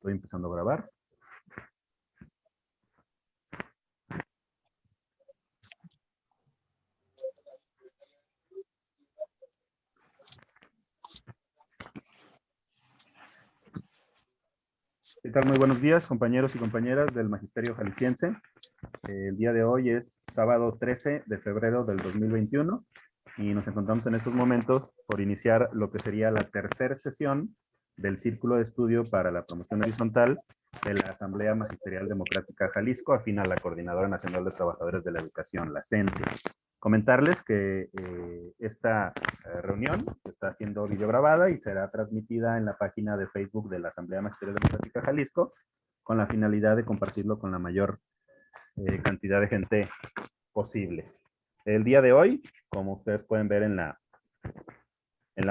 Estoy empezando a grabar. ¿Qué tal? Muy buenos días, compañeros y compañeras del Magisterio Jalisciense. El día de hoy es sábado 13 de febrero del 2021 y nos encontramos en estos momentos por iniciar lo que sería la tercera sesión del Círculo de Estudio para la Promoción Horizontal de la Asamblea Magisterial Democrática Jalisco, afín a la Coordinadora Nacional de Trabajadores de la Educación, la CENTE. Comentarles que esta reunión está siendo videograbada y será transmitida en la página de Facebook de la Asamblea Magisterial Democrática Jalisco con la finalidad de compartirlo con la mayor cantidad de gente posible. El día de hoy, como ustedes pueden ver en la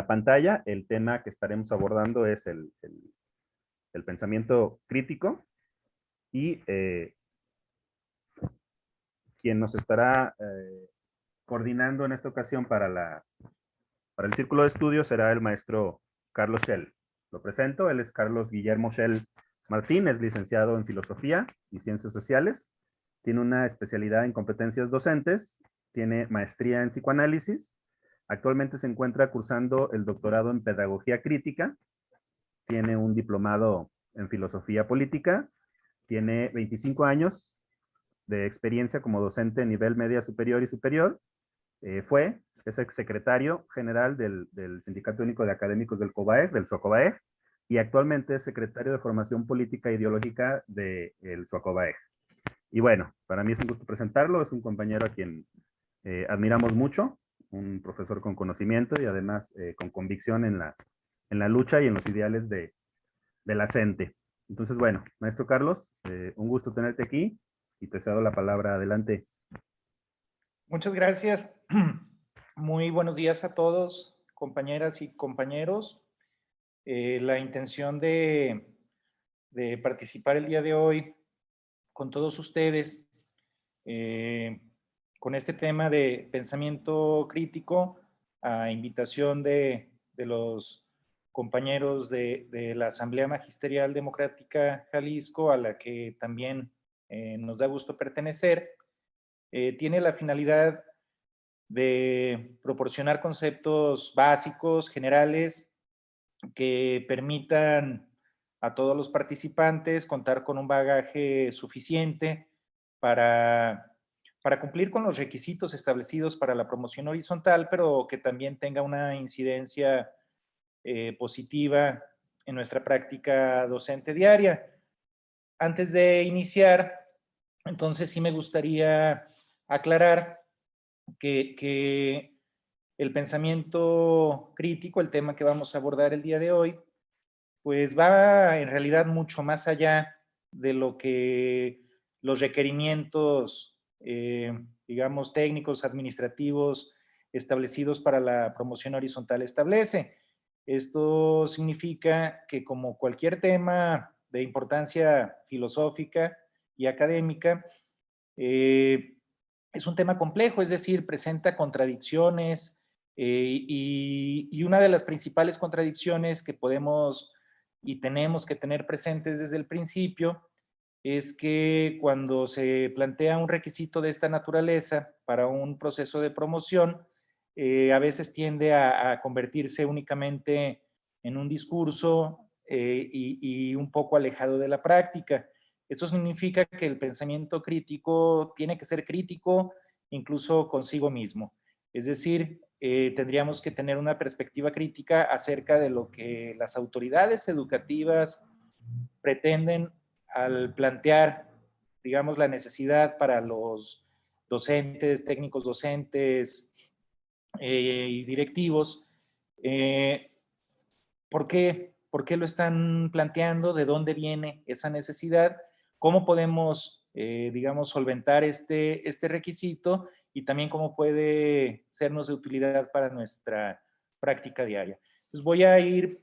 pantalla, el tema que estaremos abordando es el pensamiento crítico y quien nos estará coordinando en esta ocasión para el círculo de estudio será el maestro Carlos Schell. Lo presento, él es Carlos Guillermo Schell Martín, es licenciado en Filosofía y Ciencias Sociales, tiene una especialidad en competencias docentes, tiene maestría en psicoanálisis, actualmente se encuentra cursando el doctorado en Pedagogía Crítica, tiene un diplomado en Filosofía Política, tiene 25 años de experiencia como docente a nivel media superior y superior, es exsecretario general del Sindicato Único de Académicos del COBAEG, del SUACOBAEG, y actualmente es secretario de Formación Política e Ideológica del SUACOBAEG. Y bueno, para mí es un gusto presentarlo, es un compañero a quien admiramos mucho, un profesor con conocimiento y además con convicción en la lucha y en los ideales de la CENTE. Entonces, bueno, maestro Carlos, un gusto tenerte aquí y te cedo la palabra. Adelante. Muchas gracias. Muy buenos días a todos, compañeras y compañeros. La intención de participar el día de hoy con todos ustedes con este tema de pensamiento crítico a invitación de los compañeros de la Asamblea Magisterial Democrática Jalisco, a la que también nos da gusto pertenecer, tiene la finalidad de proporcionar conceptos básicos, generales, que permitan a todos los participantes contar con un bagaje suficiente para cumplir con los requisitos establecidos para la promoción horizontal, pero que también tenga una incidencia positiva en nuestra práctica docente diaria. Antes de iniciar, entonces sí me gustaría aclarar que el pensamiento crítico, el tema que vamos a abordar el día de hoy, pues va en realidad mucho más allá de lo que los requerimientos, digamos, técnicos, administrativos establecidos para la promoción horizontal establece. Esto significa que, como cualquier tema de importancia filosófica y académica, es un tema complejo, es decir, presenta contradicciones y una de las principales contradicciones que podemos y tenemos que tener presentes desde el principio es que cuando se plantea un requisito de esta naturaleza para un proceso de promoción, a veces tiende a convertirse únicamente en un discurso y un poco alejado de la práctica. Eso significa que el pensamiento crítico tiene que ser crítico incluso consigo mismo. Es decir, tendríamos que tener una perspectiva crítica acerca de lo que las autoridades educativas pretenden al plantear, digamos, la necesidad para los docentes, técnicos docentes y directivos. ¿Por qué? ¿Por qué lo están planteando? ¿De dónde viene esa necesidad? ¿Cómo podemos, digamos, solventar este requisito? Y también cómo puede sernos de utilidad para nuestra práctica diaria. Entonces voy a ir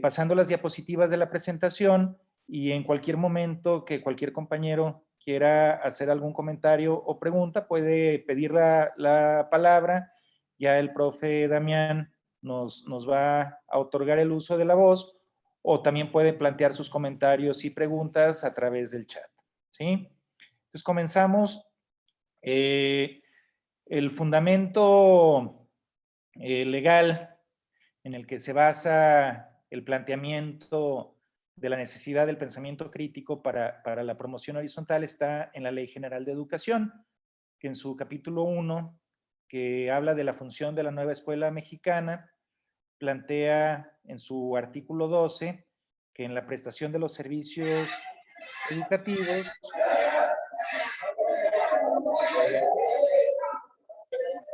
pasando las diapositivas de la presentación y en cualquier momento que cualquier compañero quiera hacer algún comentario o pregunta, puede pedir la palabra. Ya el profe Damián nos va a otorgar el uso de la voz, o también puede plantear sus comentarios y preguntas a través del chat, ¿sí? Entonces comenzamos. El fundamento legal en el que se basa el planteamiento de la necesidad del pensamiento crítico para la promoción horizontal está en la Ley General de Educación, que en su capítulo 1, que habla de la función de la nueva escuela mexicana, plantea en su artículo 12 que en la prestación de los servicios educativos,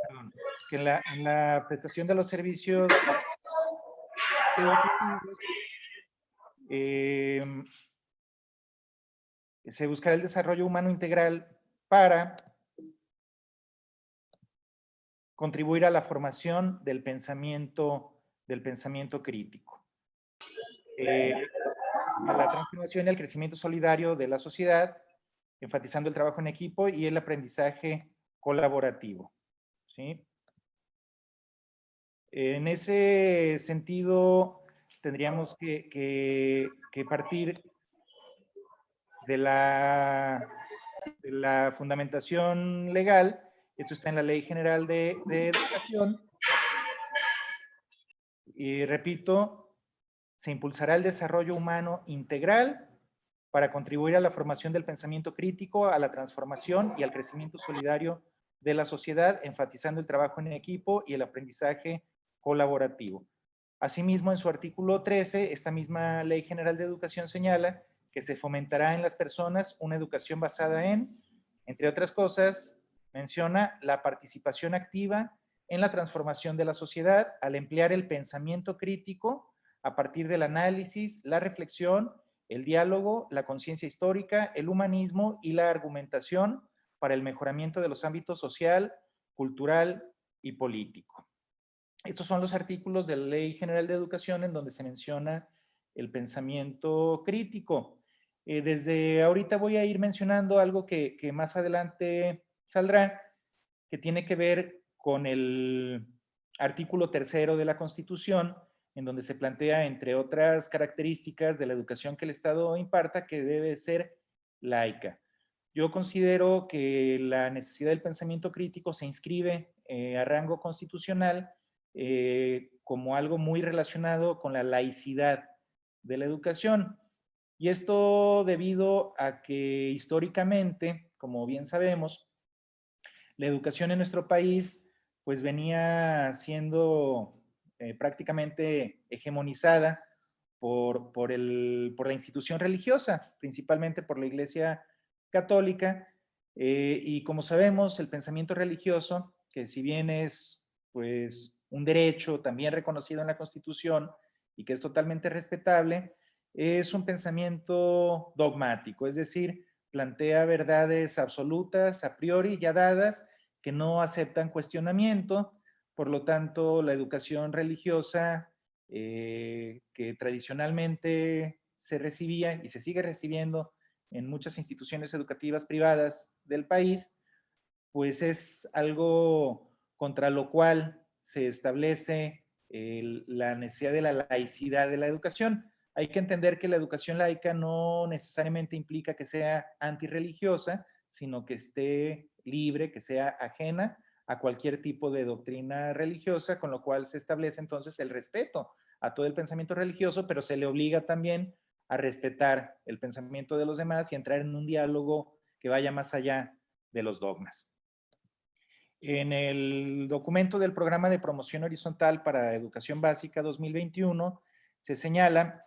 perdón, que en la prestación de los servicios educativos eh, se buscará el desarrollo humano integral para contribuir a la formación del pensamiento crítico, a la transformación y al crecimiento solidario de la sociedad, enfatizando el trabajo en equipo y el aprendizaje colaborativo, ¿sí? En ese sentido, tendríamos que partir de la fundamentación legal. Esto está en la Ley General de Educación. Y repito, se impulsará el desarrollo humano integral para contribuir a la formación del pensamiento crítico, a la transformación y al crecimiento solidario de la sociedad, enfatizando el trabajo en equipo y el aprendizaje colaborativo. Asimismo, en su artículo 13, esta misma Ley General de Educación señala que se fomentará en las personas una educación basada en, entre otras cosas, menciona la participación activa en la transformación de la sociedad al emplear el pensamiento crítico a partir del análisis, la reflexión, el diálogo, la conciencia histórica, el humanismo y la argumentación para el mejoramiento de los ámbitos social, cultural y político. Estos son los artículos de la Ley General de Educación en donde se menciona el pensamiento crítico. Desde ahorita voy a ir mencionando algo que más adelante saldrá, que tiene que ver con el artículo 3 de la Constitución, en donde se plantea, entre otras características de la educación que el Estado imparta, que debe ser laica. Yo considero que la necesidad del pensamiento crítico se inscribe a rango constitucional como algo muy relacionado con la laicidad de la educación. Y esto debido a que históricamente, como bien sabemos, la educación en nuestro país pues venía siendo prácticamente hegemonizada por la institución religiosa, principalmente por la Iglesia Católica. Y como sabemos, el pensamiento religioso, que si bien es pues un derecho también reconocido en la Constitución y que es totalmente respetable, es un pensamiento dogmático, es decir, plantea verdades absolutas a priori ya dadas que no aceptan cuestionamiento. Por lo tanto, la educación religiosa que tradicionalmente se recibía y se sigue recibiendo en muchas instituciones educativas privadas del país, pues es algo contra lo cual se establece la necesidad de la laicidad de la educación. Hay que entender que la educación laica no necesariamente implica que sea antirreligiosa, sino que esté libre, que sea ajena a cualquier tipo de doctrina religiosa, con lo cual se establece entonces el respeto a todo el pensamiento religioso, pero se le obliga también a respetar el pensamiento de los demás y entrar en un diálogo que vaya más allá de los dogmas. En el documento del Programa de Promoción Horizontal para Educación Básica 2021 se señala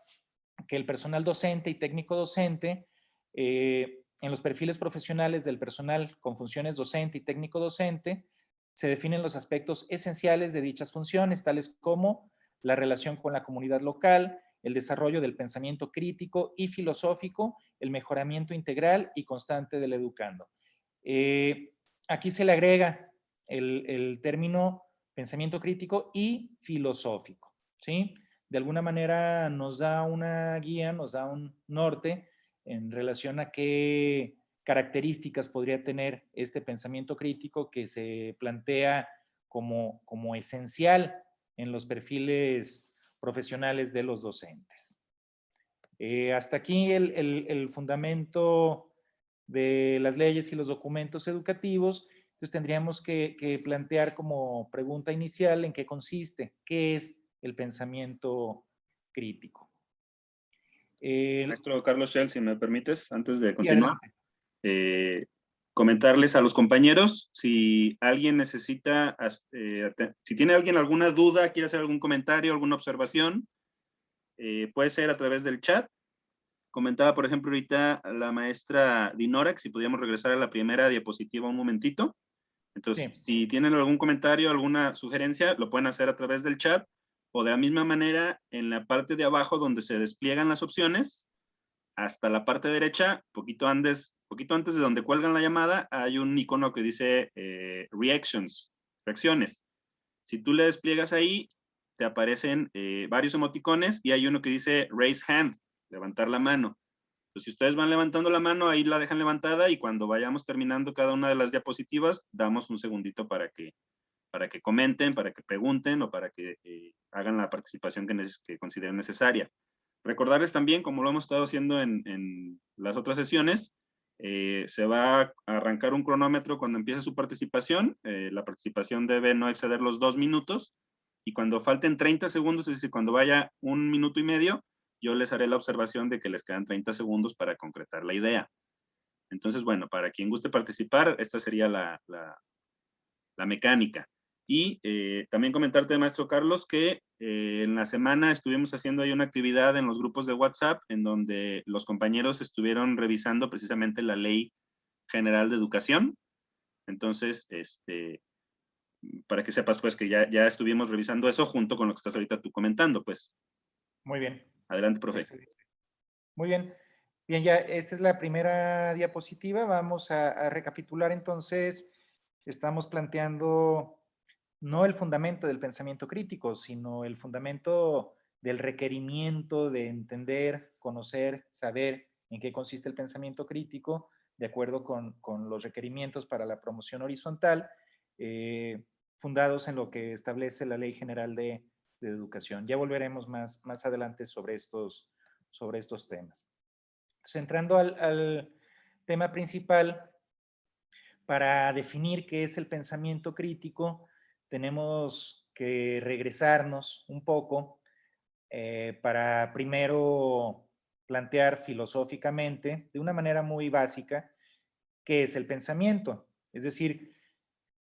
que el personal docente y técnico docente, en los perfiles profesionales del personal con funciones docente y técnico docente, se definen los aspectos esenciales de dichas funciones, tales como la relación con la comunidad local, el desarrollo del pensamiento crítico y filosófico, el mejoramiento integral y constante del educando. Aquí se le agrega el término pensamiento crítico y filosófico, ¿sí? De alguna manera nos da una guía, nos da un norte en relación a qué características podría tener este pensamiento crítico que se plantea como esencial en los perfiles profesionales de los docentes. Hasta aquí el fundamento de las leyes y los documentos educativos. Entonces tendríamos que plantear como pregunta inicial en qué consiste, qué es el pensamiento crítico. Maestro Carlos Shell, si me permites, antes de Y continuar, adelante. comentarles a los compañeros si alguien necesita, si tiene alguien alguna duda, quiere hacer algún comentario, alguna observación, puede ser a través del chat. Comentaba, por ejemplo, ahorita la maestra Dinora, que si podíamos regresar a la primera diapositiva un momentito. Entonces, Sí. si tienen algún comentario, alguna sugerencia, lo pueden hacer a través del chat o de la misma manera en la parte de abajo donde se despliegan las opciones, hasta la parte derecha, poquito antes de donde cuelgan la llamada, hay un icono que dice reactions, reacciones. Si tú le despliegas ahí, te aparecen varios emoticones y hay uno que dice raise hand, levantar la mano. Entonces, si ustedes van levantando la mano, ahí la dejan levantada y cuando vayamos terminando cada una de las diapositivas, damos un segundito para que comenten, para que pregunten o para que hagan la participación que consideren necesaria. Recordarles también, como lo hemos estado haciendo en las otras sesiones, se va a arrancar un cronómetro cuando empiece su participación. La participación debe no exceder los 2 minutos y cuando falten 30 segundos, es decir, cuando vaya 1 minuto y medio, yo les haré la observación de que les quedan 30 segundos para concretar la idea. Entonces, bueno, para quien guste participar, esta sería la mecánica. Y también comentarte, maestro Carlos, que en la semana estuvimos haciendo ahí una actividad en los grupos de WhatsApp en donde los compañeros estuvieron revisando precisamente la Ley General de Educación. Entonces, para que sepas pues que ya estuvimos revisando eso junto con lo que estás ahorita tú comentando, pues. Muy bien. Adelante, profe. Excelente. Muy bien. Bien, ya esta es la primera diapositiva. Vamos a recapitular entonces. Estamos planteando no el fundamento del pensamiento crítico, sino el fundamento del requerimiento de entender, conocer, saber en qué consiste el pensamiento crítico, de acuerdo con los requerimientos para la promoción horizontal, fundados en lo que establece la Ley General de Educación. Ya volveremos más adelante sobre estos temas. Entonces, entrando al tema principal, para definir qué es el pensamiento crítico, tenemos que regresarnos un poco para primero plantear filosóficamente, de una manera muy básica, qué es el pensamiento. Es decir,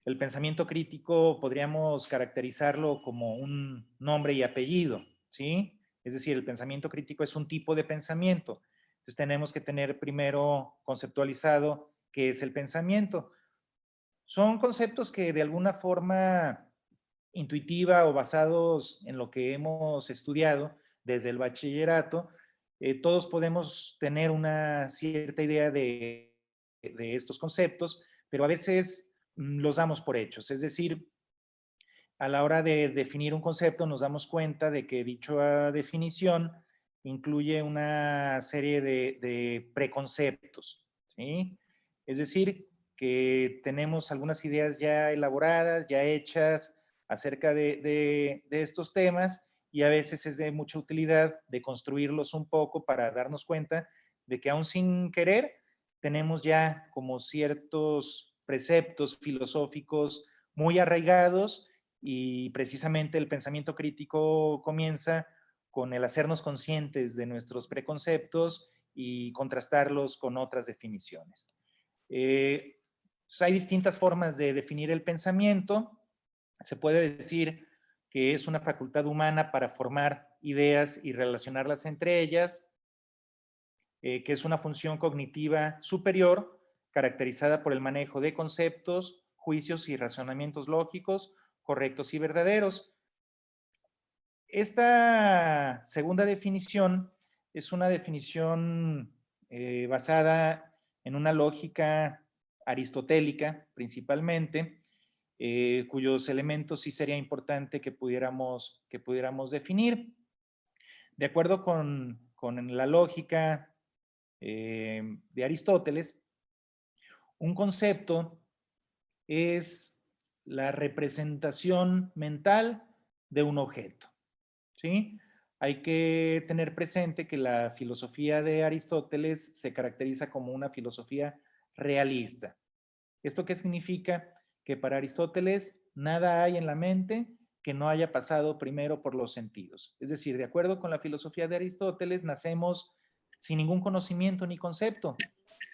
el pensamiento crítico podríamos caracterizarlo como un nombre y apellido, ¿sí? Es decir, el pensamiento crítico es un tipo de pensamiento. Entonces tenemos que tener primero conceptualizado qué es el pensamiento. Son conceptos que de alguna forma intuitiva o basados en lo que hemos estudiado desde el bachillerato, todos podemos tener una cierta idea de estos conceptos, pero a veces los damos por hechos. Es decir, a la hora de definir un concepto nos damos cuenta de que dicha definición incluye una serie de preconceptos, ¿sí? Es decir, que tenemos algunas ideas ya elaboradas, ya hechas acerca de estos temas y a veces es de mucha utilidad de construirlos un poco para darnos cuenta de que aún sin querer tenemos ya como ciertos preceptos filosóficos muy arraigados y precisamente el pensamiento crítico comienza con el hacernos conscientes de nuestros preconceptos y contrastarlos con otras definiciones. Pues hay distintas formas de definir el pensamiento. Se puede decir que es una facultad humana para formar ideas y relacionarlas entre ellas, que es una función cognitiva superior caracterizada por el manejo de conceptos, juicios y razonamientos lógicos correctos y verdaderos. Esta segunda definición es una definición basada en una lógica aristotélica principalmente, cuyos elementos sí sería importante que pudiéramos definir. De acuerdo con la lógica de Aristóteles, un concepto es la representación mental de un objeto, ¿sí? hay que tener presente que la filosofía de Aristóteles se caracteriza como una filosofía realista. ¿Esto qué significa? Que para Aristóteles nada hay en la mente que no haya pasado primero por los sentidos. Es decir, de acuerdo con la filosofía de Aristóteles, nacemos sin ningún conocimiento ni concepto.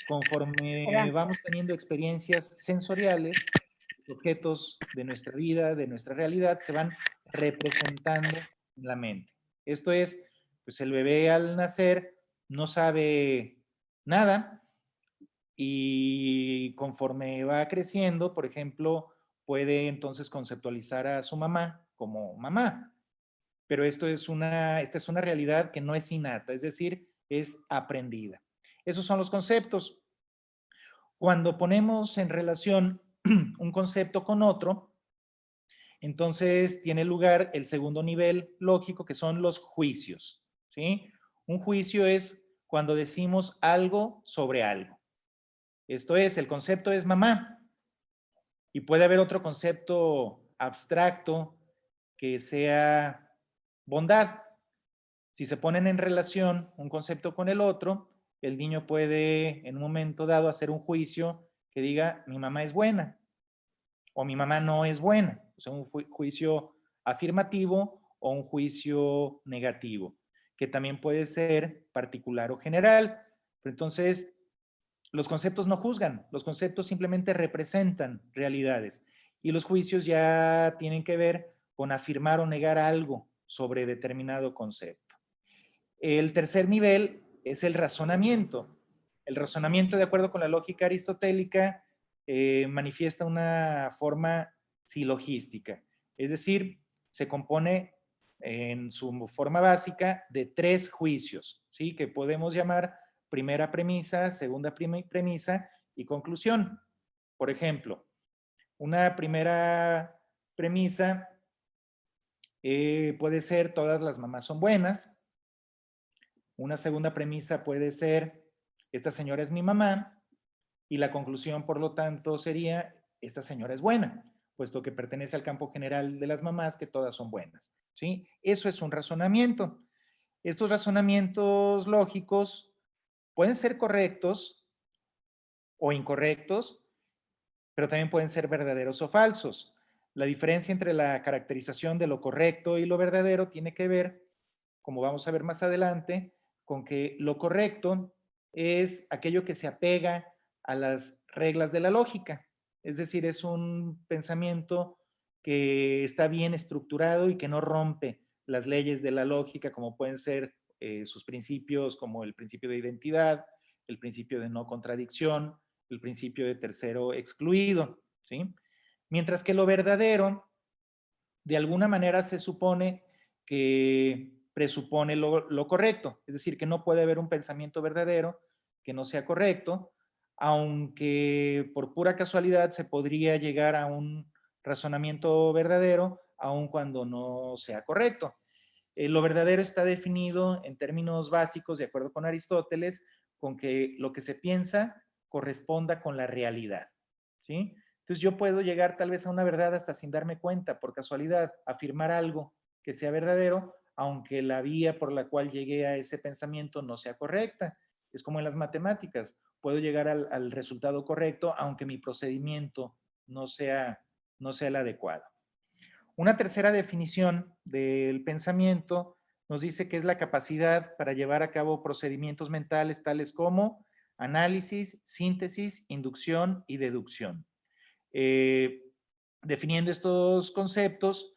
Conforme vamos teniendo experiencias sensoriales, objetos de nuestra vida, de nuestra realidad, se van representando en la mente. Esto es, pues el bebé al nacer no sabe nada y conforme va creciendo, por ejemplo, puede entonces conceptualizar a su mamá como mamá. Pero esta es una realidad que no es innata, es decir, es aprendida. Esos son los conceptos. Cuando ponemos en relación un concepto con otro, entonces tiene lugar el segundo nivel lógico, que son los juicios, ¿sí? Un juicio es cuando decimos algo sobre algo. Esto es, el concepto es mamá y puede haber otro concepto abstracto que sea bondad. Si se ponen en relación un concepto con el otro, el niño puede en un momento dado hacer un juicio que diga mi mamá es buena o mi mamá no es buena. O sea, un juicio afirmativo o un juicio negativo, que también puede ser particular o general. Pero entonces, los conceptos no juzgan, los conceptos simplemente representan realidades y los juicios ya tienen que ver con afirmar o negar algo sobre determinado concepto. El tercer nivel es el razonamiento. El razonamiento, de acuerdo con la lógica aristotélica, manifiesta una forma silogística, es decir, se compone en su forma básica de tres juicios, ¿sí? Que podemos llamar primera premisa, segunda premisa y conclusión. Por ejemplo, una primera premisa puede ser todas las mamás son buenas. Una segunda premisa puede ser esta señora es mi mamá y la conclusión, por lo tanto, sería esta señora es buena, puesto que pertenece al campo general de las mamás que todas son buenas, ¿sí? Eso es un razonamiento. Estos razonamientos lógicos pueden ser correctos o incorrectos, pero también pueden ser verdaderos o falsos. La diferencia entre la caracterización de lo correcto y lo verdadero tiene que ver, como vamos a ver más adelante, con que lo correcto es aquello que se apega a las reglas de la lógica. Es decir, es un pensamiento que está bien estructurado y que no rompe las leyes de la lógica, como pueden ser sus principios, como el principio de identidad, el principio de no contradicción, el principio de tercero excluido, ¿sí? Mientras que lo verdadero, de alguna manera se supone que presupone lo correcto, es decir, que no puede haber un pensamiento verdadero que no sea correcto, aunque por pura casualidad se podría llegar a un razonamiento verdadero, aun cuando no sea correcto. Lo verdadero está definido en términos básicos, de acuerdo con Aristóteles, con que lo que se piensa corresponda con la realidad, ¿sí? Entonces yo puedo llegar tal vez a una verdad hasta sin darme cuenta, por casualidad, afirmar algo que sea verdadero, aunque la vía por la cual llegué a ese pensamiento no sea correcta. Es como en las matemáticas, puedo llegar al resultado correcto, aunque mi procedimiento no sea el adecuado. Una tercera definición del pensamiento nos dice que es la capacidad para llevar a cabo procedimientos mentales tales como análisis, síntesis, inducción y deducción. Eh, Definiendo estos conceptos,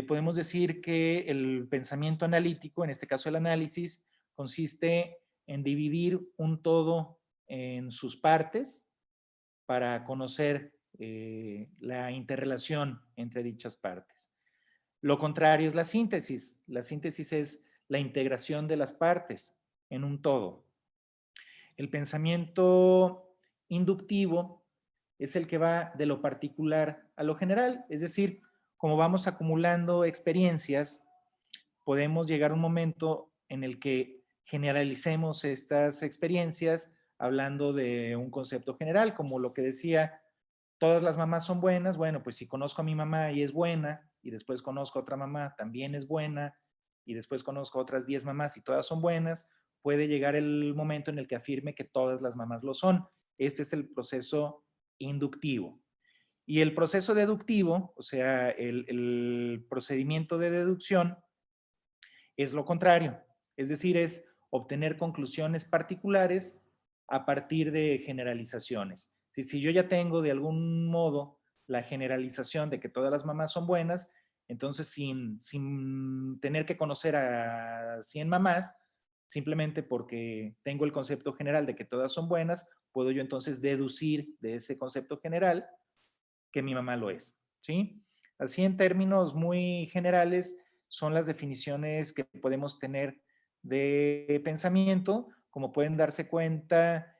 podemos decir que el pensamiento analítico, en este caso el análisis, consiste en dividir un todo en sus partes para conocer la interrelación entre dichas partes. Lo contrario es la síntesis. La síntesis es la integración de las partes en un todo. El pensamiento inductivo es el que va de lo particular a lo general, es decir, como vamos acumulando experiencias, podemos llegar a un momento en el que generalicemos estas experiencias hablando de un concepto general, como lo que decía, todas las mamás son buenas. Bueno, pues si conozco a mi mamá y es buena, y después conozco a otra mamá, también es buena, y después conozco otras 10 mamás y todas son buenas, puede llegar el momento en el que afirme que todas las mamás lo son. Este es el proceso inductivo. Y el proceso deductivo, o sea, el procedimiento de deducción, es lo contrario. Es decir, es obtener conclusiones particulares a partir de generalizaciones. Si yo ya tengo de algún modo la generalización de que todas las mamás son buenas, entonces sin tener que conocer a 100 mamás, simplemente porque tengo el concepto general de que todas son buenas, puedo yo entonces deducir de ese concepto general que mi mamá lo es, ¿sí? Así en términos muy generales son las definiciones que podemos tener de pensamiento. Como pueden darse cuenta,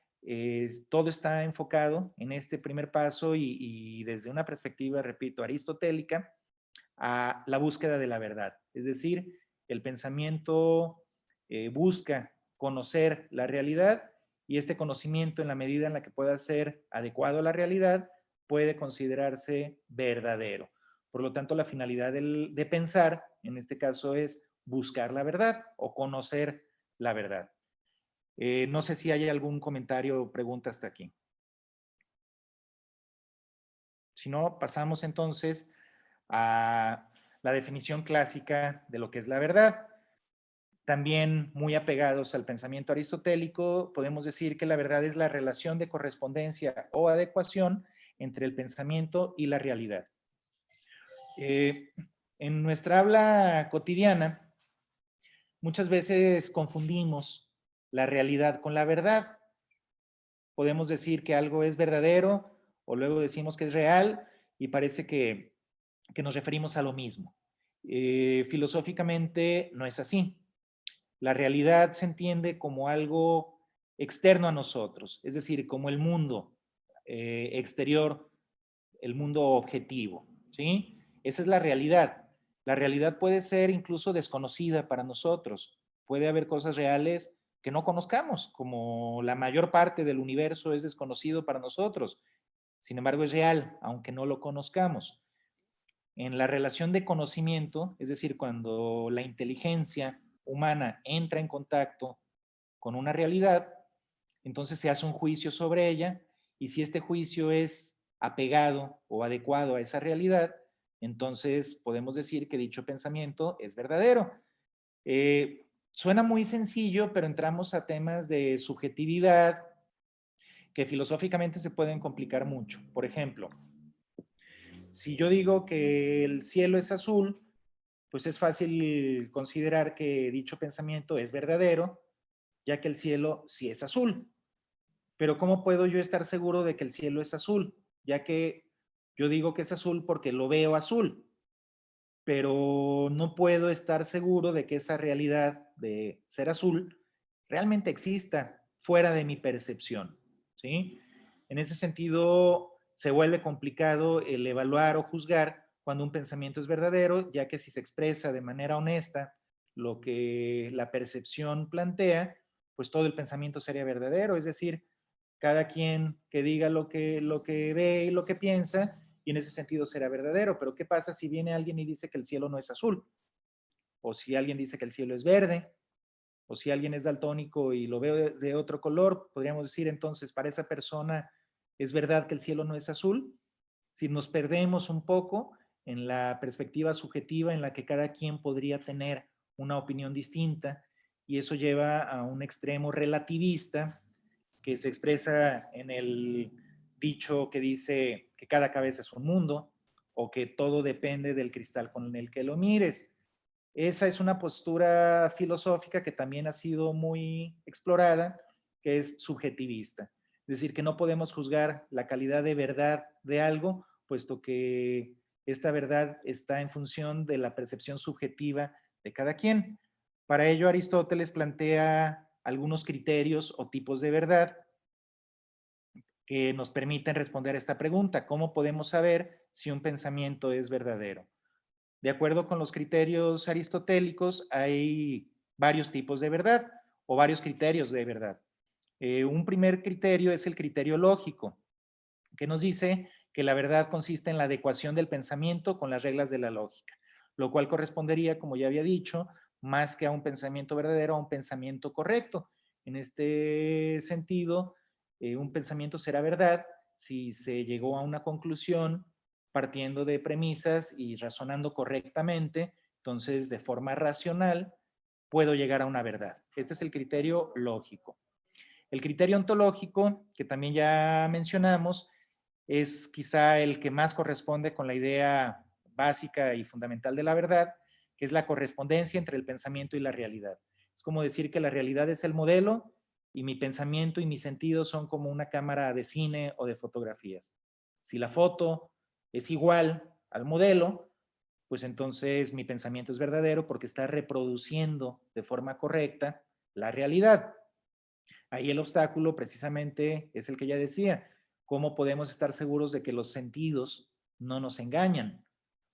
todo está enfocado en este primer paso y desde una perspectiva, repito, aristotélica, a la búsqueda de la verdad. Es decir, el pensamiento busca conocer la realidad y este conocimiento, en la medida en la que pueda ser adecuado a la realidad, puede considerarse verdadero. Por lo tanto, la finalidad de pensar, en este caso, es buscar la verdad o conocer la verdad. No sé si hay algún comentario o pregunta hasta aquí. Si no, pasamos entonces a la definición clásica de lo que es la verdad. También muy apegados al pensamiento aristotélico, podemos decir que la verdad es la relación de correspondencia o adecuación entre el pensamiento y la realidad. En nuestra habla cotidiana, muchas veces confundimos la realidad con la verdad. Podemos decir que algo es verdadero o luego decimos que es real y parece que nos referimos a lo mismo. Filosóficamente no es así. La realidad se entiende como algo externo a nosotros, es decir, como el mundo exterior, el mundo objetivo, ¿sí? Esa es la realidad. La realidad puede ser incluso desconocida para nosotros. Puede haber cosas reales que no conozcamos, como la mayor parte del universo es desconocido para nosotros. Sin embargo, es real, aunque no lo conozcamos. En la relación de conocimiento, es decir, cuando la inteligencia humana entra en contacto con una realidad, entonces se hace un juicio sobre ella y si este juicio es apegado o adecuado a esa realidad, entonces podemos decir que dicho pensamiento es verdadero. Suena muy sencillo, pero entramos a temas de subjetividad que filosóficamente se pueden complicar mucho. Por ejemplo, si yo digo que el cielo es azul, pues es fácil considerar que dicho pensamiento es verdadero, ya que el cielo sí es azul. Pero ¿cómo puedo yo estar seguro de que el cielo es azul? Ya que yo digo que es azul porque lo veo azul, pero no puedo estar seguro de que esa realidad de ser azul realmente exista fuera de mi percepción, ¿sí? En ese sentido, se vuelve complicado el evaluar o juzgar cuando un pensamiento es verdadero, ya que si se expresa de manera honesta lo que la percepción plantea, pues todo el pensamiento sería verdadero, es decir, cada quien que diga lo que ve y lo que piensa, y en ese sentido será verdadero. Pero ¿qué pasa si viene alguien y dice que el cielo no es azul? O si alguien dice que el cielo es verde, o si alguien es daltónico y lo ve de otro color, podríamos decir entonces, para esa persona es verdad que el cielo no es azul. Si nos perdemos un poco en la perspectiva subjetiva en la que cada quien podría tener una opinión distinta, y eso lleva a un extremo relativista que se expresa en el dicho que dice que cada cabeza es un mundo o que todo depende del cristal con el que lo mires. Esa es una postura filosófica que también ha sido muy explorada, que es subjetivista. Es decir, que no podemos juzgar la calidad de verdad de algo, puesto que esta verdad está en función de la percepción subjetiva de cada quien. Para ello, Aristóteles plantea algunos criterios o tipos de verdad que nos permiten responder a esta pregunta: ¿cómo podemos saber si un pensamiento es verdadero? De acuerdo con los criterios aristotélicos, hay varios tipos de verdad o varios criterios de verdad. Un primer criterio es el criterio lógico, que nos dice que la verdad consiste en la adecuación del pensamiento con las reglas de la lógica, lo cual correspondería, como ya había dicho, más que a un pensamiento verdadero, a un pensamiento correcto. En este sentido, un pensamiento será verdad si se llegó a una conclusión partiendo de premisas y razonando correctamente, entonces de forma racional puedo llegar a una verdad. Este es el criterio lógico. El criterio ontológico, que también ya mencionamos, es quizá el que más corresponde con la idea básica y fundamental de la verdad, que es la correspondencia entre el pensamiento y la realidad. Es como decir que la realidad es el modelo y mi pensamiento y mis sentidos son como una cámara de cine o de fotografías. Si la foto es igual al modelo, pues entonces mi pensamiento es verdadero porque está reproduciendo de forma correcta la realidad. Ahí el obstáculo precisamente es el que ya decía, cómo podemos estar seguros de que los sentidos no nos engañan,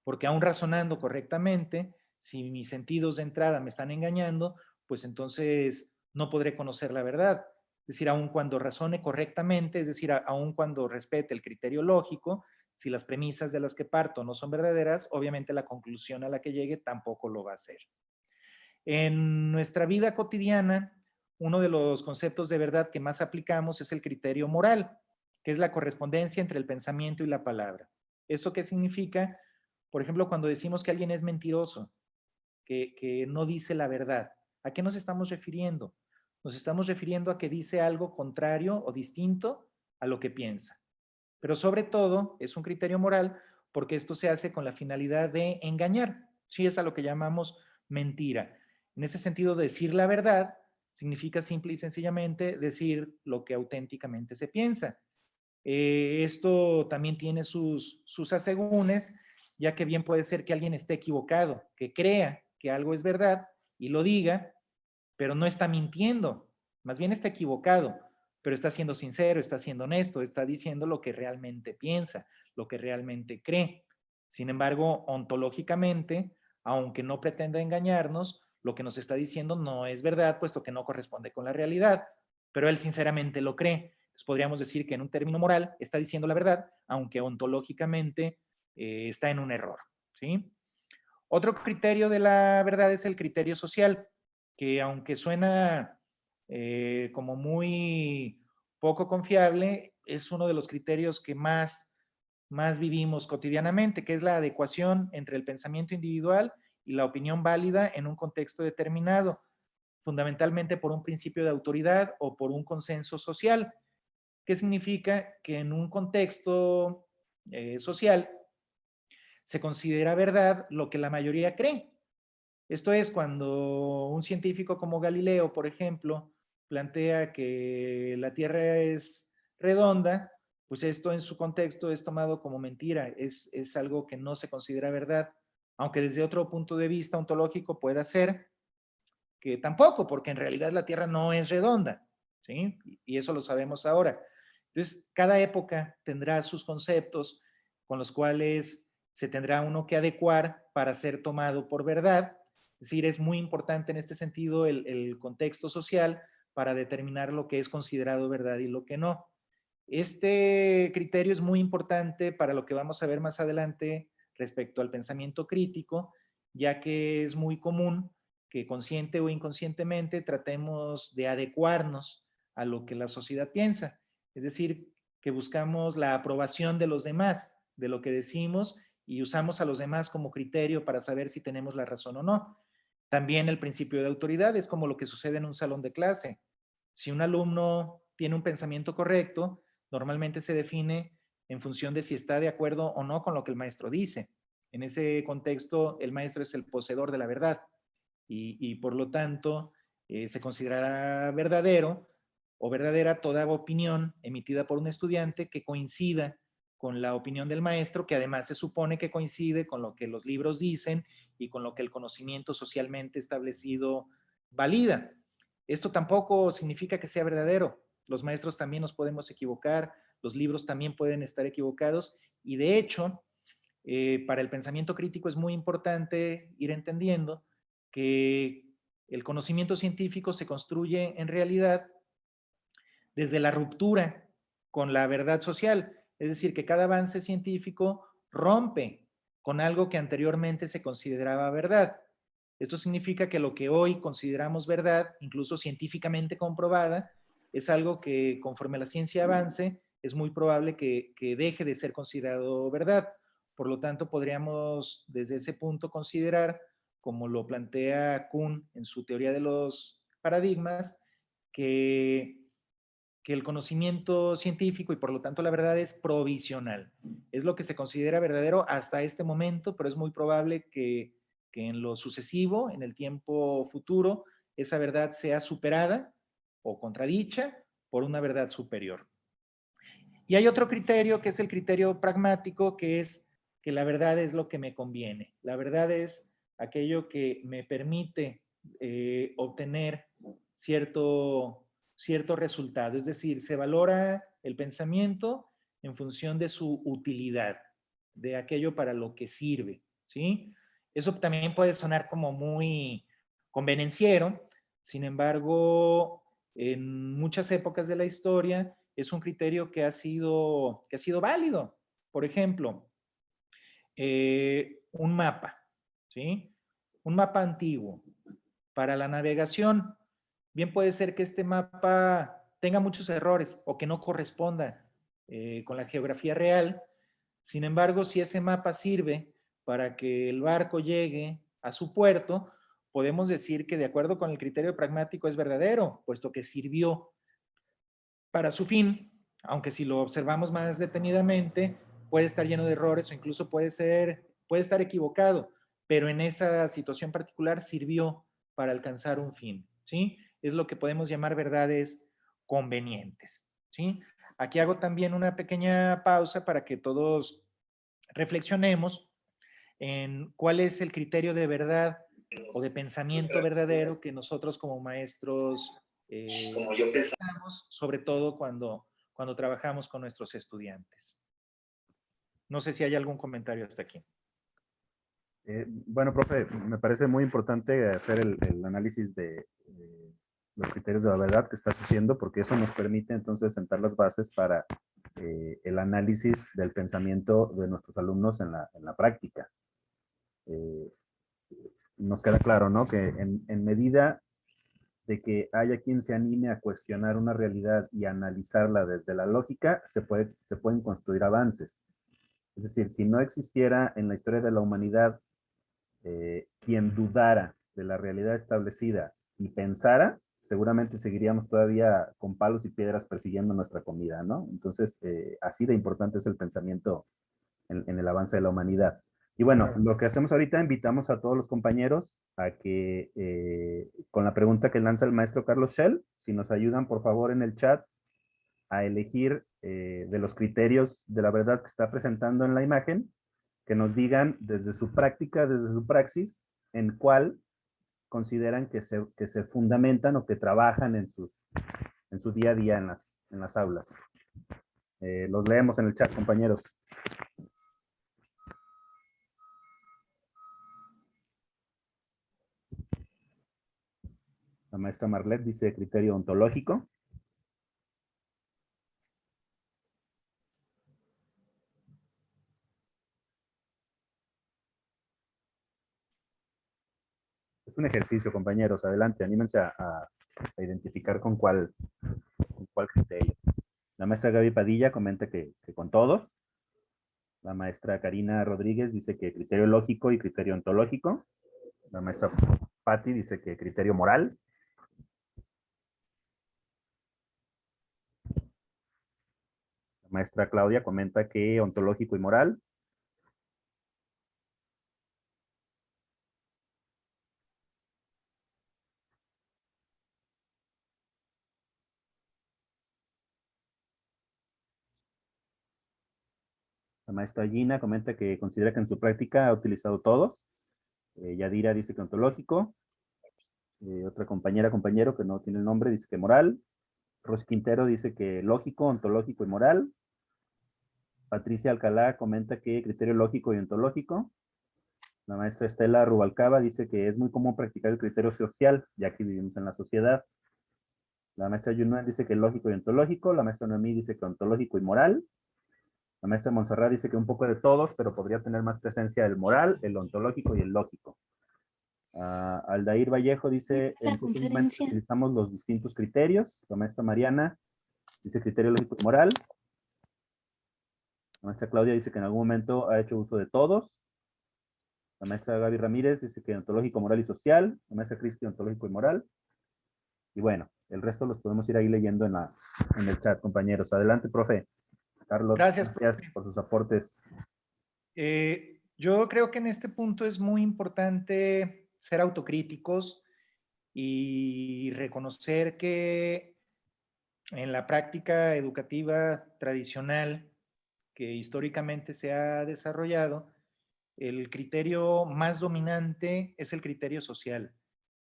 porque aún razonando correctamente, si mis sentidos de entrada me están engañando, pues entonces no podré conocer la verdad. Es decir, aun cuando razone correctamente, es decir, aun cuando respete el criterio lógico, si las premisas de las que parto no son verdaderas, obviamente la conclusión a la que llegue tampoco lo va a ser. En nuestra vida cotidiana, uno de los conceptos de verdad que más aplicamos es el criterio moral, que es la correspondencia entre el pensamiento y la palabra. ¿Eso qué significa? Por ejemplo, cuando decimos que alguien es mentiroso, que no dice la verdad, ¿a qué nos estamos refiriendo? Nos estamos refiriendo a que dice algo contrario o distinto a lo que piensa. Pero sobre todo es un criterio moral porque esto se hace con la finalidad de engañar. Sí, es a lo que llamamos mentira. En ese sentido, decir la verdad significa simple y sencillamente decir lo que auténticamente se piensa. Esto también tiene sus asegúnes, ya que bien puede ser que alguien esté equivocado, que crea que algo es verdad y lo diga, pero no está mintiendo, más bien está equivocado, pero está siendo sincero, está siendo honesto, está diciendo lo que realmente piensa, lo que realmente cree. Sin embargo, ontológicamente, aunque no pretenda engañarnos, lo que nos está diciendo no es verdad, puesto que no corresponde con la realidad, pero él sinceramente lo cree. Entonces podríamos decir que en un término moral está diciendo la verdad, aunque ontológicamente está en un error. ¿Sí? Otro criterio de la verdad es el criterio social, que aunque suena como muy poco confiable, es uno de los criterios que más vivimos cotidianamente, que es la adecuación entre el pensamiento individual y la opinión válida en un contexto determinado, fundamentalmente por un principio de autoridad o por un consenso social. ¿Qué significa? Que en un contexto social se considera verdad lo que la mayoría cree. Esto es cuando un científico como Galileo, por ejemplo, plantea que la Tierra es redonda, pues esto en su contexto es tomado como mentira, es algo que no se considera verdad, aunque desde otro punto de vista ontológico pueda ser que tampoco, porque en realidad la Tierra no es redonda, ¿sí? Y eso lo sabemos ahora. Entonces, cada época tendrá sus conceptos con los cuales se tendrá uno que adecuar para ser tomado por verdad. Es decir, es muy importante en este sentido el contexto social para determinar lo que es considerado verdad y lo que no. Este criterio es muy importante para lo que vamos a ver más adelante respecto al pensamiento crítico, ya que es muy común que consciente o inconscientemente tratemos de adecuarnos a lo que la sociedad piensa. Es decir, que buscamos la aprobación de los demás, de lo que decimos, y usamos a los demás como criterio para saber si tenemos la razón o no. También el principio de autoridad es como lo que sucede en un salón de clase. Si un alumno tiene un pensamiento correcto, normalmente se define en función de si está de acuerdo o no con lo que el maestro dice. En ese contexto, el maestro es el poseedor de la verdad y por lo tanto se considerará verdadero o verdadera toda opinión emitida por un estudiante que coincida con la opinión del maestro, que además se supone que coincide con lo que los libros dicen y con lo que el conocimiento socialmente establecido valida. Esto tampoco significa que sea verdadero. Los maestros también nos podemos equivocar, los libros también pueden estar equivocados y de hecho, para el pensamiento crítico es muy importante ir entendiendo que el conocimiento científico se construye en realidad desde la ruptura con la verdad social. Es decir, que cada avance científico rompe con algo que anteriormente se consideraba verdad. Esto significa que lo que hoy consideramos verdad, incluso científicamente comprobada, es algo que conforme la ciencia avance, es muy probable que deje de ser considerado verdad. Por lo tanto, podríamos desde ese punto considerar, como lo plantea Kuhn en su teoría de los paradigmas, que el conocimiento científico y por lo tanto la verdad es provisional. Es lo que se considera verdadero hasta este momento, pero es muy probable que en lo sucesivo, en el tiempo futuro, esa verdad sea superada o contradicha por una verdad superior. Y hay otro criterio que es el criterio pragmático, que es que la verdad es lo que me conviene. La verdad es aquello que me permite obtener cierto resultado. Es decir, se valora el pensamiento en función de su utilidad, de aquello para lo que sirve, ¿sí? Eso también puede sonar como muy convenenciero, sin embargo, en muchas épocas de la historia es un criterio que ha sido válido. Por ejemplo, un mapa, ¿sí? Un mapa antiguo. Para la navegación, bien puede ser que este mapa tenga muchos errores o que no corresponda con la geografía real. Sin embargo, si ese mapa sirve para que el barco llegue a su puerto, podemos decir que de acuerdo con el criterio pragmático es verdadero, puesto que sirvió para su fin, aunque si lo observamos más detenidamente, puede estar lleno de errores o incluso puede estar equivocado, pero en esa situación particular sirvió para alcanzar un fin, ¿sí? Es lo que podemos llamar verdades convenientes, ¿sí? Aquí hago también una pequeña pausa para que todos reflexionemos en cuál es el criterio de verdad o de pensamiento verdadero que nosotros como maestros pensamos, sobre todo cuando trabajamos con nuestros estudiantes. No sé si hay algún comentario hasta aquí. Bueno, profe, me parece muy importante hacer el análisis de los criterios de la verdad que estás haciendo, porque eso nos permite entonces sentar las bases para el análisis del pensamiento de nuestros alumnos en la práctica. Nos queda claro, ¿no? Que en medida de que haya quien se anime a cuestionar una realidad y analizarla desde la lógica, se pueden construir avances. Es decir, si no existiera en la historia de la humanidad quien dudara de la realidad establecida y pensara, seguramente seguiríamos todavía con palos y piedras persiguiendo nuestra comida, ¿no? Entonces, así de importante es el pensamiento en el avance de la humanidad. Y bueno, lo que hacemos ahorita, invitamos a todos los compañeros a que, con la pregunta que lanza el maestro Carlos Shell, si nos ayudan, por favor, en el chat a elegir de los criterios de la verdad que está presentando en la imagen, que nos digan desde su práctica, desde su praxis, en cuál consideran que se fundamentan o que trabajan en su día a día en las aulas. Los leemos en el chat, compañeros. La maestra Marlet dice criterio ontológico. Es un ejercicio, compañeros. Adelante, anímense a identificar con cuál criterio. La maestra Gaby Padilla comenta que con todos. La maestra Karina Rodríguez dice que criterio lógico y criterio ontológico. La maestra Patti dice que criterio moral. La maestra Claudia comenta que ontológico y moral. La maestra Gina comenta que considera que en su práctica ha utilizado todos. Yadira dice que ontológico. Otra compañero que no tiene el nombre dice que moral. Ros Quintero dice que lógico, ontológico y moral. Patricia Alcalá comenta que criterio lógico y ontológico. La maestra Estela Rubalcaba dice que es muy común practicar el criterio social, ya que vivimos en la sociedad. La maestra Yunuen dice que lógico y ontológico. La maestra Noemí dice que ontológico y moral. La maestra Montserrat dice que un poco de todos, pero podría tener más presencia el moral, el ontológico y el lógico. Aldair Vallejo dice, en ciertos momentos utilizamos los distintos criterios. La maestra Mariana dice criterio lógico y moral. La maestra Claudia dice que en algún momento ha hecho uso de todos. La maestra Gaby Ramírez dice que ontológico, moral y social. La maestra Cristi, ontológico y moral. Y bueno, el resto los podemos ir ahí leyendo en el chat, compañeros. Adelante, profe. Carlos, Gracias, profe. por sus aportes. Yo creo que en este punto es muy importante ser autocríticos y reconocer que en la práctica educativa tradicional que históricamente se ha desarrollado, el criterio más dominante es el criterio social.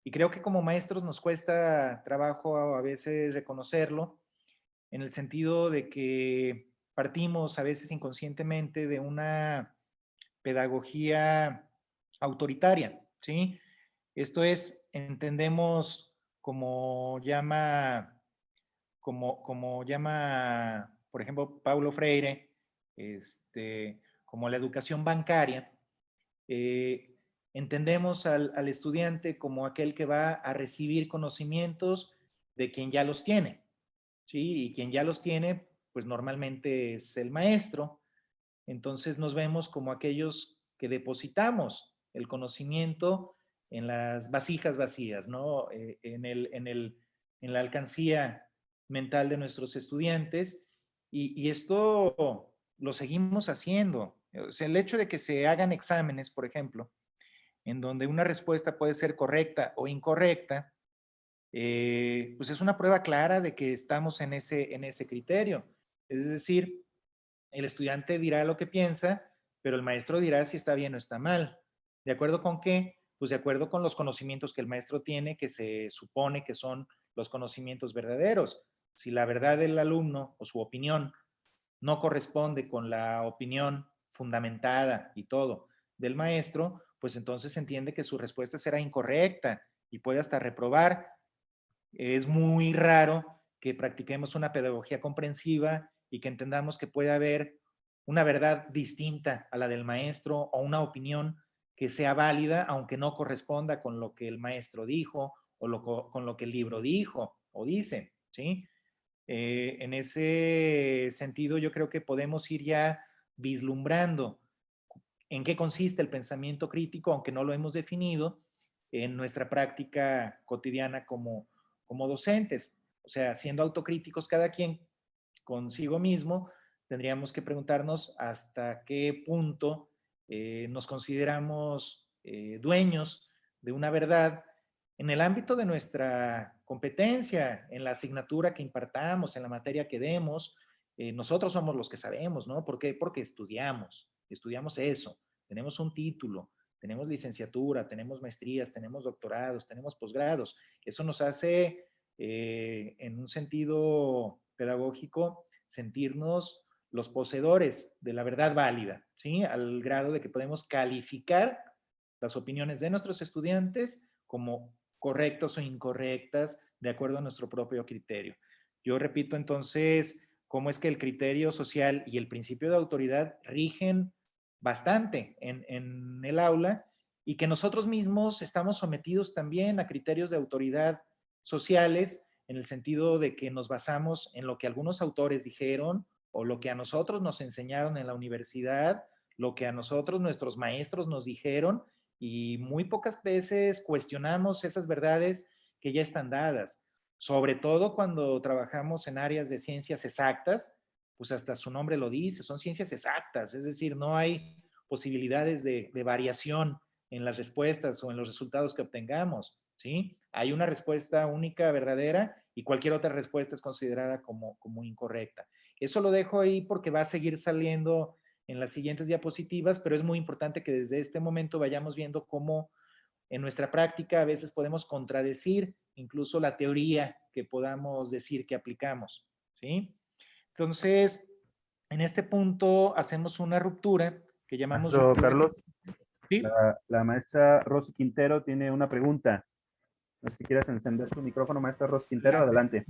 Y creo que como maestros nos cuesta trabajo a veces reconocerlo, en el sentido de que partimos a veces inconscientemente de una pedagogía autoritaria, ¿sí? Esto es, entendemos como llama, por ejemplo, Paulo Freire, como la educación bancaria. Entendemos al estudiante como aquel que va a recibir conocimientos de quien ya los tiene, ¿sí? Y quien ya los tiene, pues normalmente es el maestro. Entonces nos vemos como aquellos que depositamos el conocimiento en las vasijas vacías, ¿no? En la alcancía mental de nuestros estudiantes, y esto lo seguimos haciendo. O sea, el hecho de que se hagan exámenes, por ejemplo, en donde una respuesta puede ser correcta o incorrecta, pues es una prueba clara de que estamos en ese criterio. Es decir, el estudiante dirá lo que piensa, pero el maestro dirá si está bien o está mal. ¿De acuerdo con qué? Pues de acuerdo con los conocimientos que el maestro tiene, que se supone que son los conocimientos verdaderos. Si la verdad del alumno o su opinión no corresponde con la opinión fundamentada y todo del maestro, pues entonces se entiende que su respuesta será incorrecta y puede hasta reprobar. Es muy raro que practiquemos una pedagogía comprensiva y que entendamos que puede haber una verdad distinta a la del maestro o una opinión que sea válida, aunque no corresponda con lo que el maestro dijo o con lo que el libro dijo o dice, ¿sí? En ese sentido, yo creo que podemos ir ya vislumbrando en qué consiste el pensamiento crítico, aunque no lo hemos definido, en nuestra práctica cotidiana como docentes. O sea, siendo autocríticos cada quien consigo mismo, tendríamos que preguntarnos hasta qué punto nos consideramos dueños de una verdad en el ámbito de nuestra competencia, en la asignatura que impartamos, en la materia que demos. Nosotros somos los que sabemos, ¿no? ¿Por qué? Porque estudiamos eso, tenemos un título, tenemos licenciatura, tenemos maestrías, tenemos doctorados, tenemos posgrados. Eso nos hace, en un sentido pedagógico, sentirnos los poseedores de la verdad válida, ¿sí? Al grado de que podemos calificar las opiniones de nuestros estudiantes como correctas o incorrectas de acuerdo a nuestro propio criterio. Yo repito entonces cómo es que el criterio social y el principio de autoridad rigen bastante en el aula y que nosotros mismos estamos sometidos también a criterios de autoridad sociales en el sentido de que nos basamos en lo que algunos autores dijeron o lo que a nosotros nos enseñaron en la universidad, lo que a nosotros nuestros maestros nos dijeron, y muy pocas veces cuestionamos esas verdades que ya están dadas, sobre todo cuando trabajamos en áreas de ciencias exactas. Pues hasta su nombre lo dice, son ciencias exactas, es decir, no hay posibilidades de variación en las respuestas o en los resultados que obtengamos, ¿sí? Hay una respuesta única, verdadera, y cualquier otra respuesta es considerada como incorrecta. Eso lo dejo ahí porque va a seguir saliendo en las siguientes diapositivas, pero es muy importante que desde este momento vayamos viendo cómo en nuestra práctica a veces podemos contradecir incluso la teoría que podamos decir que aplicamos, ¿sí? Entonces, en este punto hacemos una ruptura que llamamos Maestro ruptura. Carlos, ¿Sí? la maestra Rosy Quintero tiene una pregunta. No sé si quieres encender tu micrófono, maestra Rosy Quintero, adelante.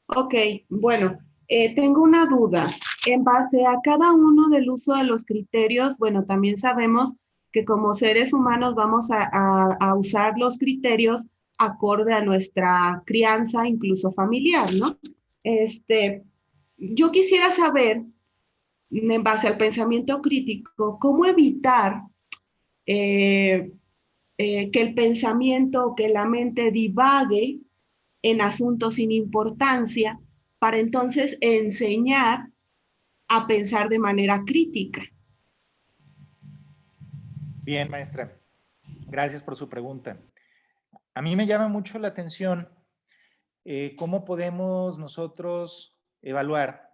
Ok, bueno, tengo una duda. En base a cada uno del uso de los criterios, bueno, también sabemos que como seres humanos vamos a usar los criterios acorde a nuestra crianza, incluso familiar, ¿no? Yo quisiera saber, en base al pensamiento crítico, cómo evitar eh, que el pensamiento o que la mente divague en asuntos sin importancia para entonces enseñar a pensar de manera crítica. Bien, maestra. Gracias por su pregunta. A mí me llama mucho la atención cómo podemos nosotros evaluar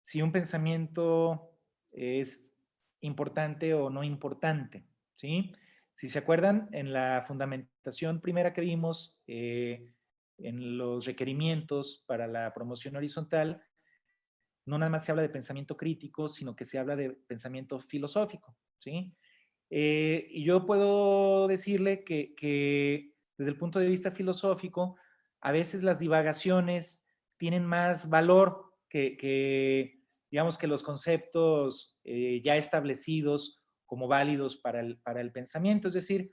si un pensamiento es importante o no importante, ¿sí? Si se acuerdan, en la fundamentación primera que vimos, en los requerimientos para la promoción horizontal, no nada más se habla de pensamiento crítico, sino que se habla de pensamiento filosófico, ¿sí? Y yo puedo decirle que desde el punto de vista filosófico, a veces las divagaciones tienen más valor digamos, que los conceptos ya establecidos como válidos para el pensamiento. Es decir,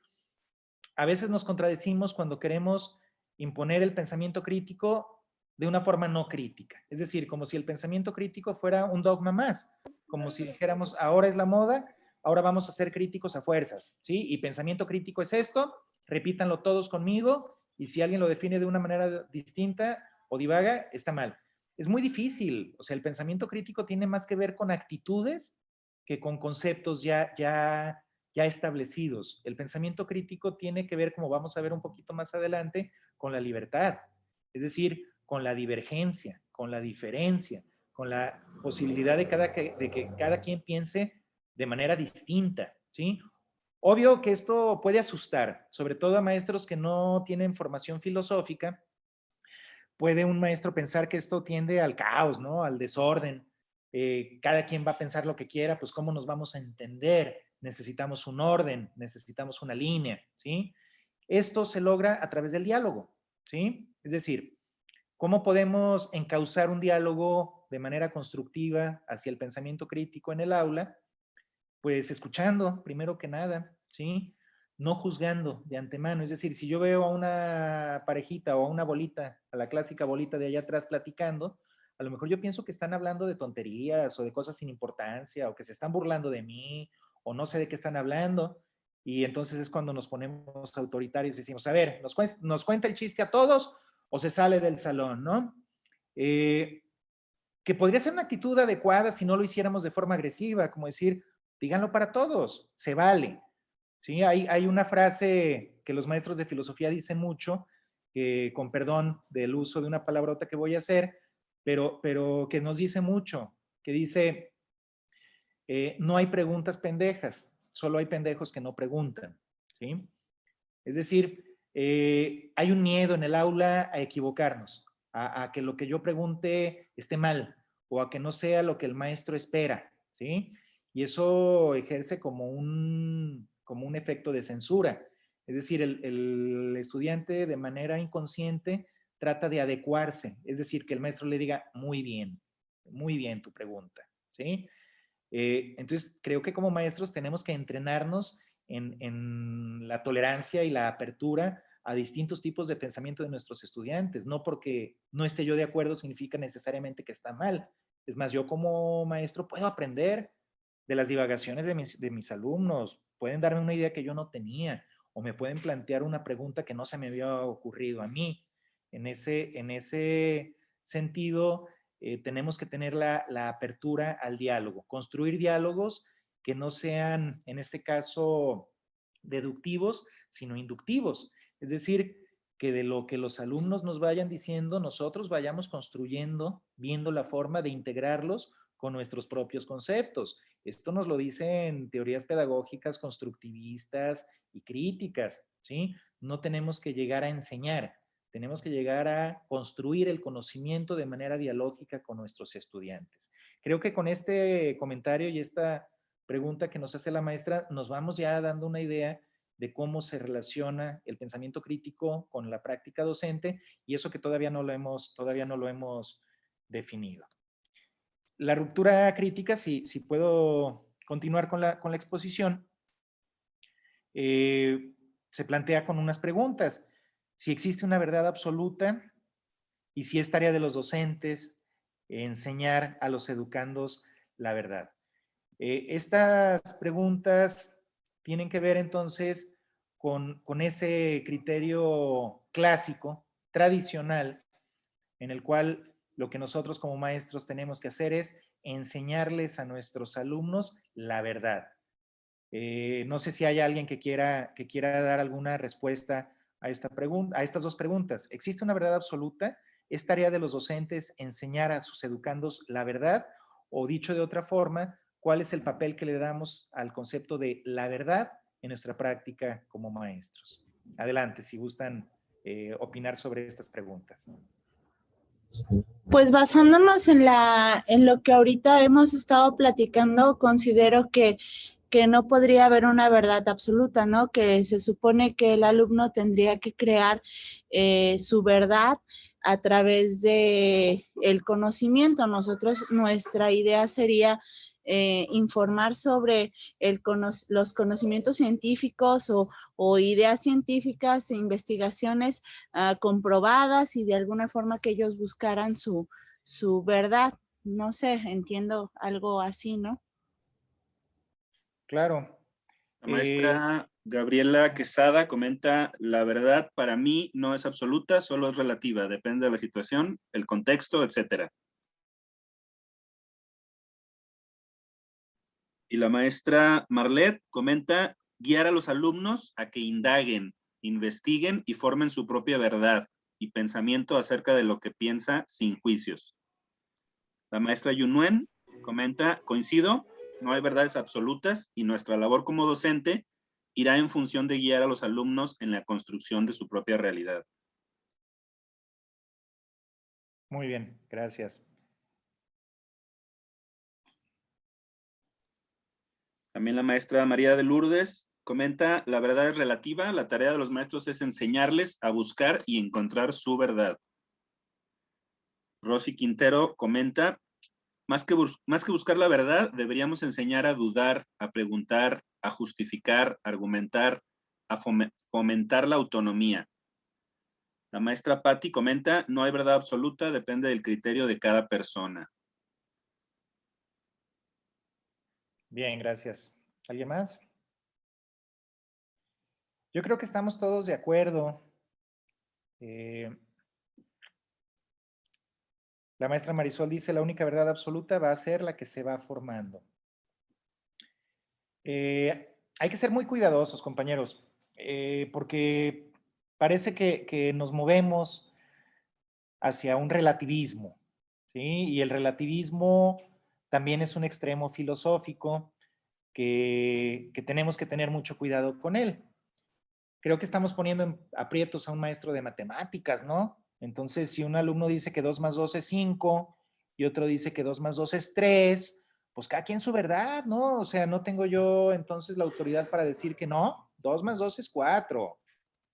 a veces nos contradecimos cuando queremos imponer el pensamiento crítico de una forma no crítica. Es decir, como si el pensamiento crítico fuera un dogma más, como si dijéramos, ahora es la moda, ahora vamos a ser críticos a fuerzas, ¿sí? Y pensamiento crítico es esto, repítanlo todos conmigo, y si alguien lo define de una manera distinta o divaga, está mal. Es muy difícil, o sea, el pensamiento crítico tiene más que ver con actitudes que con conceptos ya establecidos. El pensamiento crítico tiene que ver, como vamos a ver un poquito más adelante, con la libertad, es decir, con la divergencia, con la diferencia, con la posibilidad de que cada quien piense de manera distinta, ¿sí? Obvio que esto puede asustar, sobre todo a maestros que no tienen formación filosófica. Puede un maestro pensar que esto tiende al caos, ¿no? Al desorden. Cada quien va a pensar lo que quiera, pues ¿cómo nos vamos a entender? Necesitamos un orden, necesitamos una línea, ¿sí? Esto se logra a través del diálogo, ¿sí? Es decir, ¿cómo podemos encauzar un diálogo de manera constructiva hacia el pensamiento crítico en el aula? Pues escuchando, primero que nada, ¿sí? No juzgando de antemano. Es decir, si yo veo a una parejita o a una bolita, a la clásica bolita de allá atrás platicando, a lo mejor yo pienso que están hablando de tonterías o de cosas sin importancia o que se están burlando de mí o no sé de qué están hablando. Y entonces es cuando nos ponemos autoritarios y decimos, a ver, ¿nos cuenta el chiste a todos o se sale del salón, ¿no? Que podría ser una actitud adecuada si no lo hiciéramos de forma agresiva, como decir, díganlo para todos, se vale. ¿Sí? Hay una frase que los maestros de filosofía dicen mucho, que con perdón del uso de una palabrota que voy a hacer, pero que nos dice mucho, que dice, no hay preguntas pendejas, solo hay pendejos que no preguntan. ¿Sí? Es decir, hay un miedo en el aula a equivocarnos, a que lo que yo pregunte esté mal o a que no sea lo que el maestro espera, ¿sí? Y eso ejerce como un efecto de censura. Es decir, el estudiante de manera inconsciente trata de adecuarse, es decir, que el maestro le diga, muy bien tu pregunta, ¿sí? Entonces, creo que como maestros tenemos que entrenarnos en la tolerancia y la apertura a distintos tipos de pensamiento de nuestros estudiantes. No porque no esté yo de acuerdo significa necesariamente que está mal. Es más, yo como maestro puedo aprender de las divagaciones de mis alumnos. Pueden darme una idea que yo no tenía o me pueden plantear una pregunta que no se me había ocurrido a mí. En ese sentido, tenemos que tener la apertura al diálogo, construir diálogos que no sean, en este caso, deductivos, sino inductivos. Es decir, que de lo que los alumnos nos vayan diciendo, nosotros vayamos construyendo, viendo la forma de integrarlos con nuestros propios conceptos. Esto nos lo dicen teorías pedagógicas constructivistas y críticas, ¿sí? No tenemos que llegar a enseñar, tenemos que llegar a construir el conocimiento de manera dialógica con nuestros estudiantes. Creo que con este comentario y esta pregunta que nos hace la maestra, nos vamos ya dando una idea de cómo se relaciona el pensamiento crítico con la práctica docente y eso que todavía no lo hemos definido. La ruptura crítica, si puedo continuar con la exposición, se plantea con unas preguntas. Si existe una verdad absoluta y si es tarea de los docentes enseñar a los educandos la verdad. Estas preguntas tienen que ver entonces con ese criterio clásico, tradicional, en el cual lo que nosotros como maestros tenemos que hacer es enseñarles a nuestros alumnos la verdad. No sé si hay alguien que quiera dar alguna respuesta a esta pregunta, a estas dos preguntas. ¿Existe una verdad absoluta? ¿Es tarea de los docentes enseñar a sus educandos la verdad? O dicho de otra forma, ¿cuál es el papel que le damos al concepto de la verdad en nuestra práctica como maestros? Adelante, si gustan opinar sobre estas preguntas. Pues basándonos en lo que ahorita hemos estado platicando, considero que no podría haber una verdad absoluta, ¿no? Que se supone que el alumno tendría que crear su verdad a través de el conocimiento. Nuestra idea sería informar sobre los conocimientos científicos o ideas científicas e investigaciones comprobadas y de alguna forma que ellos buscaran su verdad. No sé, entiendo algo así, ¿no? Claro. La maestra Gabriela Quesada comenta, la verdad para mí no es absoluta, solo es relativa, depende de la situación, el contexto, etc. Y la maestra Marlet comenta, guiar a los alumnos a que indaguen, investiguen y formen su propia verdad y pensamiento acerca de lo que piensa sin juicios. La maestra Yunuen comenta, coincido, no hay verdades absolutas y nuestra labor como docente irá en función de guiar a los alumnos en la construcción de su propia realidad. Muy bien, gracias. También la maestra María de Lourdes comenta, la verdad es relativa, la tarea de los maestros es enseñarles a buscar y encontrar su verdad. Rosy Quintero comenta, más que buscar la verdad, deberíamos enseñar a dudar, a preguntar, a justificar, a argumentar, a fomentar la autonomía. La maestra Patti comenta, no hay verdad absoluta, depende del criterio de cada persona. Bien, gracias. ¿Alguien más? Yo creo que estamos todos de acuerdo. La maestra Marisol dice, la única verdad absoluta va a ser la que se va formando. Hay que ser muy cuidadosos, compañeros, porque parece que nos movemos hacia un relativismo, ¿sí? Y el relativismo también es un extremo filosófico que tenemos que tener mucho cuidado con él. Creo que estamos poniendo en aprietos a un maestro de matemáticas, ¿no? Entonces, si un alumno dice que 2 más 2 es 5 y otro dice que 2 más 2 es 3, pues cada quien su verdad, ¿no? O sea, no tengo yo entonces la autoridad para decir que no, 2 más 2 es 4,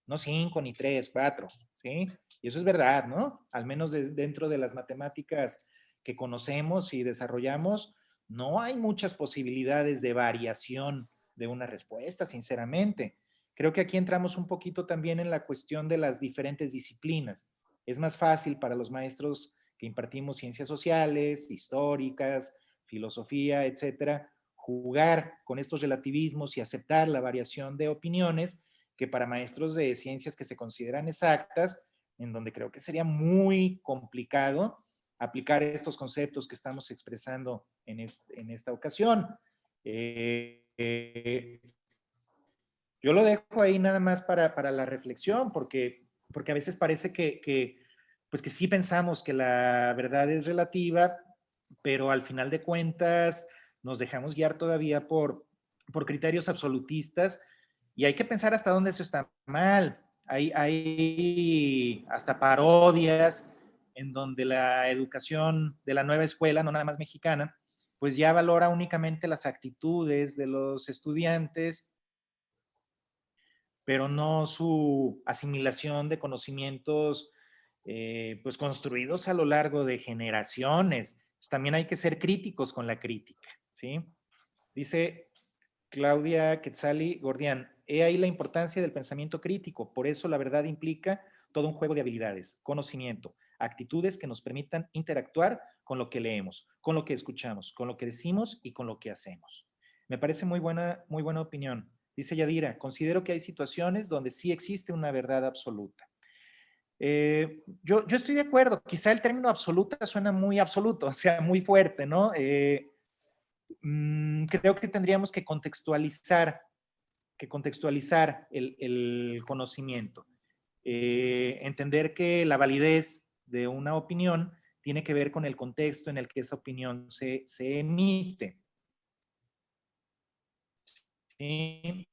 no 5 ni 3, 4, ¿sí? Y eso es verdad, ¿no? Al menos dentro de las matemáticas que conocemos y desarrollamos, no hay muchas posibilidades de variación de una respuesta, sinceramente. Creo que aquí entramos un poquito también en la cuestión de las diferentes disciplinas. Es más fácil para los maestros que impartimos ciencias sociales, históricas, filosofía, etcétera, jugar con estos relativismos y aceptar la variación de opiniones que para maestros de ciencias que se consideran exactas, en donde creo que sería muy complicado aplicar estos conceptos que estamos expresando en esta ocasión. Yo lo dejo ahí nada más para la reflexión, porque a veces parece pues que sí pensamos que la verdad es relativa, pero al final de cuentas nos dejamos guiar todavía por criterios absolutistas y hay que pensar hasta dónde eso está mal. Hay hasta parodias en donde la educación de la nueva escuela, no nada más mexicana, pues ya valora únicamente las actitudes de los estudiantes, pero no su asimilación de conocimientos pues construidos a lo largo de generaciones. Pues también hay que ser críticos con la crítica, ¿sí? Dice Claudia Quetzali Gordián, he ahí la importancia del pensamiento crítico. Por eso la verdad implica todo un juego de habilidades, conocimiento, actitudes que nos permitan interactuar con lo que leemos, con lo que escuchamos, con lo que decimos y con lo que hacemos. Me parece muy buena opinión. Dice Yadira, considero que hay situaciones donde sí existe una verdad absoluta. Yo estoy de acuerdo, quizá el término absoluta suena muy absoluto, o sea, muy fuerte, ¿no? Creo que tendríamos que contextualizar el conocimiento. Entender que la validez de una opinión tiene que ver con el contexto en el que esa opinión se emite. ¿Sí?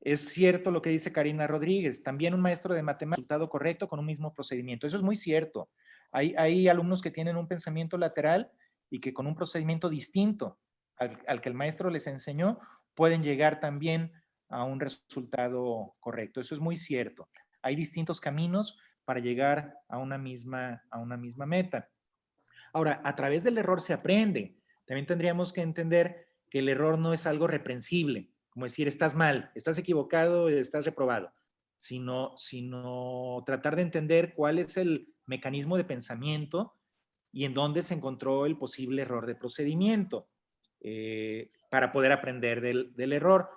Es cierto lo que dice Karina Rodríguez, también un maestro de matemáticas resultado correcto con un mismo procedimiento. Eso es muy cierto. Hay alumnos que tienen un pensamiento lateral y que con un procedimiento distinto al que el maestro les enseñó, pueden llegar también a un resultado correcto. Eso es muy cierto. Hay distintos caminos para llegar a una misma meta. Ahora, a través del error se aprende. También tendríamos que entender que el error no es algo reprensible, como decir, estás mal, estás equivocado, estás reprobado, sino tratar de entender cuál es el mecanismo de pensamiento y en dónde se encontró el posible error de procedimiento para poder aprender del error.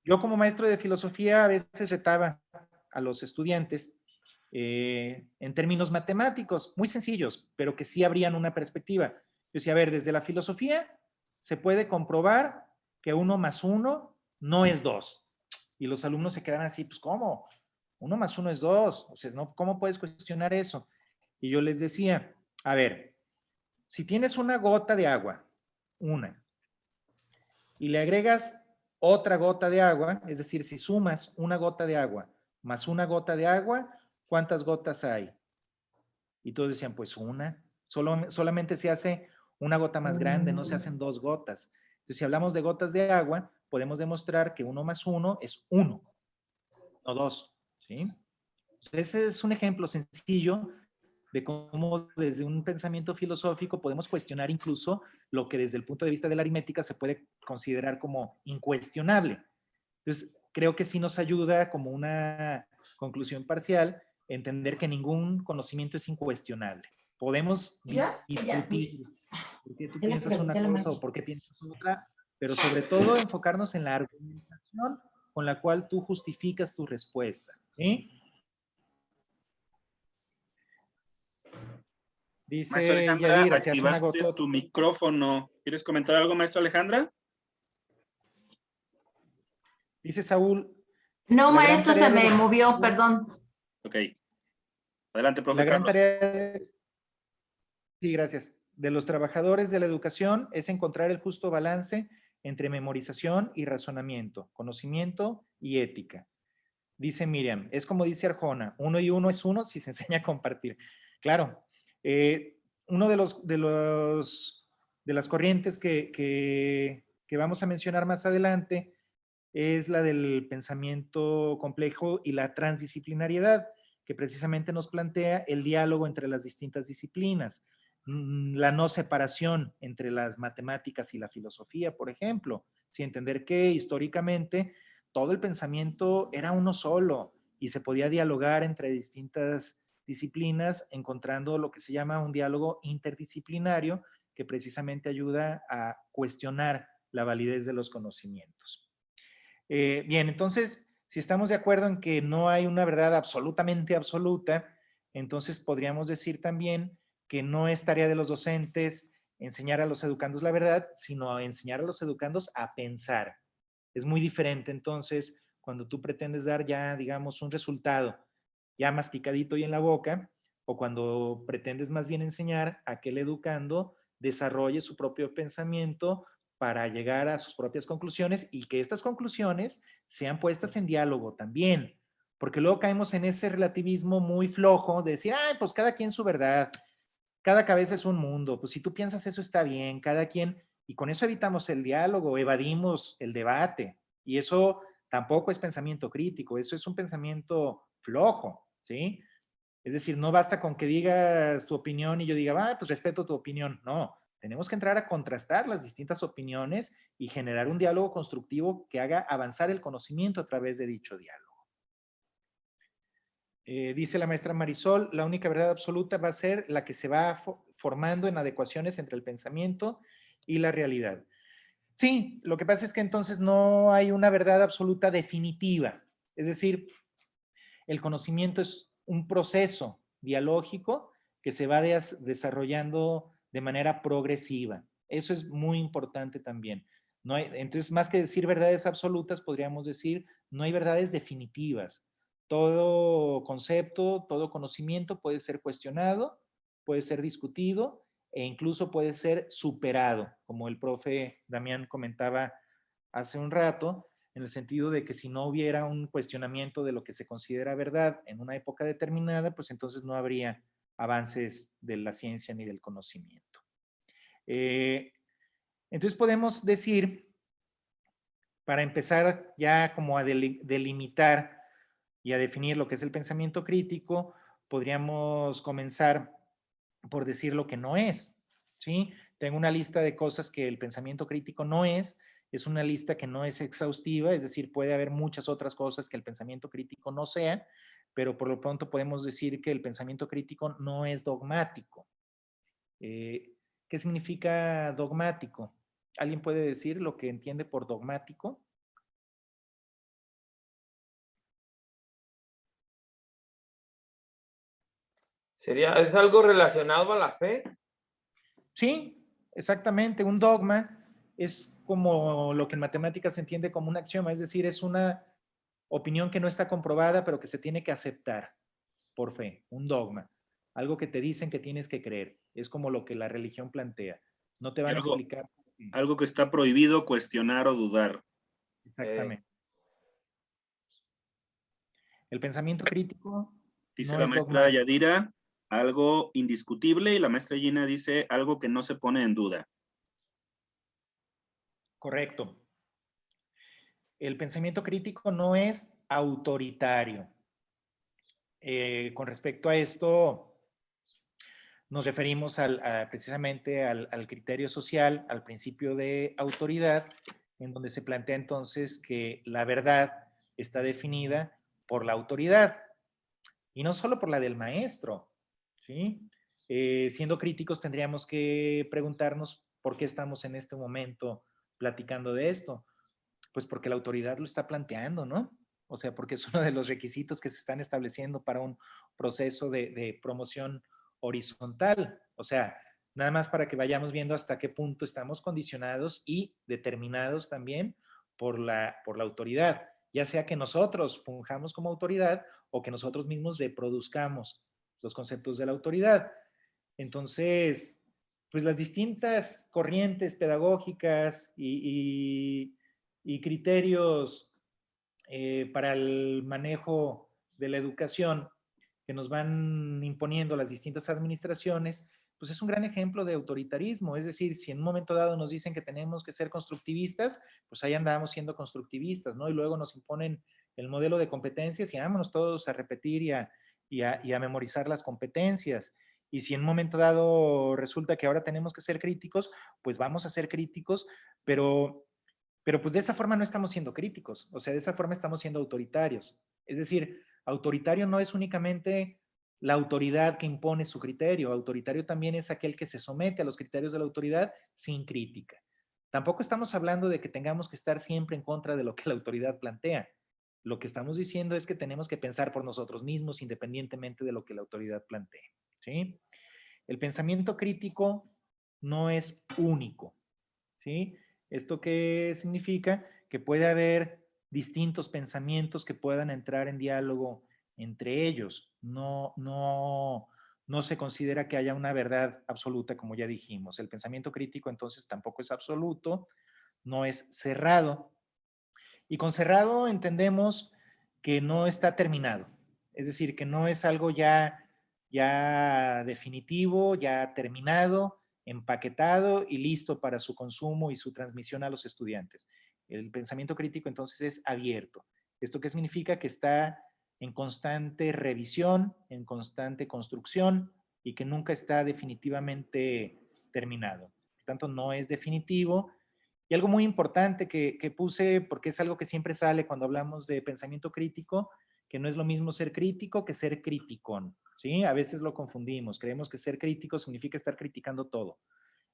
Yo como maestro de filosofía a veces retaba a los estudiantes en términos matemáticos, muy sencillos, pero que sí abrían una perspectiva. Yo decía, a ver, desde la filosofía se puede comprobar que 1 más 1 no es 2. Y los alumnos se quedan así, pues ¿cómo? 1 más 1 es 2. O sea, ¿no? ¿Cómo puedes cuestionar eso? Y yo les decía, a ver, si tienes una gota de agua, una, y le agregas otra gota de agua, es decir, si sumas una gota de agua más una gota de agua, ¿cuántas gotas hay? Y todos decían, pues una. Solamente se hace una gota más grande, no se hacen 2 gotas. Entonces, si hablamos de gotas de agua, podemos demostrar que 1 más 1 es 1, no 2. ¿Sí? Ese es un ejemplo sencillo de cómo desde un pensamiento filosófico podemos cuestionar incluso lo que desde el punto de vista de la aritmética se puede considerar como incuestionable. Entonces, creo que sí nos ayuda como una conclusión parcial entender que ningún conocimiento es incuestionable. Podemos discutir por qué tú piensas una cosa o por qué piensas otra, pero sobre todo enfocarnos en la argumentación con la cual tú justificas tu respuesta. ¿Sí? Maestra Dice Alejandra, Yadira, se hace una activaste gota. tu micrófono. ¿Quieres comentar algo, maestra Alejandra? Dice Saúl. No, la gran maestro, tarea se de me los- movió, perdón. Ok. Adelante, profe La gran Carlos. tarea, sí, gracias, de los trabajadores de la educación es encontrar el justo balance entre memorización y razonamiento, conocimiento y ética. Dice Miriam, es como dice Arjona, 1 y 1 es 1 si se enseña a compartir. Claro, uno de las corrientes que vamos a mencionar más adelante es la del pensamiento complejo y la transdisciplinariedad, que precisamente nos plantea el diálogo entre las distintas disciplinas, la no separación entre las matemáticas y la filosofía, por ejemplo, si entender que históricamente todo el pensamiento era uno solo y se podía dialogar entre distintas disciplinas, encontrando lo que se llama un diálogo interdisciplinario que precisamente ayuda a cuestionar la validez de los conocimientos. Bien, entonces, si estamos de acuerdo en que no hay una verdad absolutamente absoluta, entonces podríamos decir también que no es tarea de los docentes enseñar a los educandos la verdad, sino enseñar a los educandos a pensar. Es muy diferente entonces cuando tú pretendes dar ya, digamos, un resultado ya masticadito y en la boca, o cuando pretendes más bien enseñar a que el educando desarrolle su propio pensamiento para llegar a sus propias conclusiones y que estas conclusiones sean puestas en diálogo también, porque luego caemos en ese relativismo muy flojo de decir, ay, pues cada quien su verdad, cada cabeza es un mundo, pues si tú piensas eso está bien, cada quien, y con eso evitamos el diálogo, evadimos el debate, y eso tampoco es pensamiento crítico, eso es un pensamiento flojo, ¿sí? Es decir, no basta con que digas tu opinión y yo diga, ah, pues respeto tu opinión, no, Tenemos que entrar a contrastar las distintas opiniones y generar un diálogo constructivo que haga avanzar el conocimiento a través de dicho diálogo. Dice la maestra Marisol, la única verdad absoluta va a ser la que se va formando en adecuaciones entre el pensamiento y la realidad. Sí, lo que pasa es que entonces no hay una verdad absoluta definitiva. Es decir, el conocimiento es un proceso dialógico que se va desarrollando de manera progresiva. Eso es muy importante también. No hay, entonces, más que decir verdades absolutas, podríamos decir, no hay verdades definitivas. Todo concepto, todo conocimiento puede ser cuestionado, puede ser discutido e incluso puede ser superado, como el profe Damián comentaba hace un rato, en el sentido de que si no hubiera un cuestionamiento de lo que se considera verdad en una época determinada, pues entonces no habría avances de la ciencia ni del conocimiento. Entonces podemos decir, para empezar ya como a delimitar y a definir lo que es el pensamiento crítico, podríamos comenzar por decir lo que no es, ¿sí? Tengo una lista de cosas que el pensamiento crítico no es una lista que no es exhaustiva, es decir, puede haber muchas otras cosas que el pensamiento crítico no sea, pero por lo pronto podemos decir que el pensamiento crítico no es dogmático. ¿Qué significa dogmático? ¿Alguien puede decir lo que entiende por dogmático? ¿Es algo relacionado a la fe? Sí, exactamente. Un dogma es como lo que en matemáticas se entiende como un axioma, es decir, es una opinión que no está comprobada, pero que se tiene que aceptar por fe, un dogma. Algo que te dicen que tienes que creer. Es como lo que la religión plantea. No te van a explicar. Algo que está prohibido cuestionar o dudar. Exactamente. El pensamiento crítico dice no la es maestra dogmático. Yadira, algo indiscutible, y la maestra Gina dice algo que no se pone en duda. Correcto. El pensamiento crítico no es autoritario. Con respecto a esto, nos referimos precisamente al criterio social, al principio de autoridad, en donde se plantea entonces que la verdad está definida por la autoridad y no solo por la del maestro, ¿sí? Siendo críticos tendríamos que preguntarnos por qué estamos en este momento platicando de esto. Pues porque la autoridad lo está planteando, ¿no? O sea, porque es uno de los requisitos que se están estableciendo para un proceso de promoción horizontal. O sea, nada más para que vayamos viendo hasta qué punto estamos condicionados y determinados también por la autoridad, ya sea que nosotros fungamos como autoridad o que nosotros mismos reproduzcamos los conceptos de la autoridad. Entonces, pues las distintas corrientes pedagógicas y criterios para el manejo de la educación que nos van imponiendo las distintas administraciones, pues es un gran ejemplo de autoritarismo. Es decir, si en un momento dado nos dicen que tenemos que ser constructivistas, pues ahí andamos siendo constructivistas, ¿no? Y luego nos imponen el modelo de competencias y vámonos todos a repetir y a memorizar las competencias. Y si en un momento dado resulta que ahora tenemos que ser críticos, pues vamos a ser críticos, pero pues de esa forma no estamos siendo críticos, o sea, de esa forma estamos siendo autoritarios. Es decir, autoritario no es únicamente la autoridad que impone su criterio, autoritario también es aquel que se somete a los criterios de la autoridad sin crítica. Tampoco estamos hablando de que tengamos que estar siempre en contra de lo que la autoridad plantea. Lo que estamos diciendo es que tenemos que pensar por nosotros mismos independientemente de lo que la autoridad plantee, ¿sí? El pensamiento crítico no es único, ¿sí? ¿Esto qué significa? Que puede haber distintos pensamientos que puedan entrar en diálogo entre ellos. No se considera que haya una verdad absoluta, como ya dijimos. El pensamiento crítico entonces tampoco es absoluto, no es cerrado. Y con cerrado entendemos que no está terminado. Es decir, que no es algo ya definitivo, ya terminado, empaquetado y listo para su consumo y su transmisión a los estudiantes. El pensamiento crítico entonces es abierto. ¿Esto qué significa? Que está en constante revisión, en constante construcción y que nunca está definitivamente terminado. tanto no es definitivo. Y algo muy importante que puse, porque es algo que siempre sale cuando hablamos de pensamiento crítico, que no es lo mismo ser crítico que ser criticón, ¿sí? A veces lo confundimos, creemos que ser crítico significa estar criticando todo,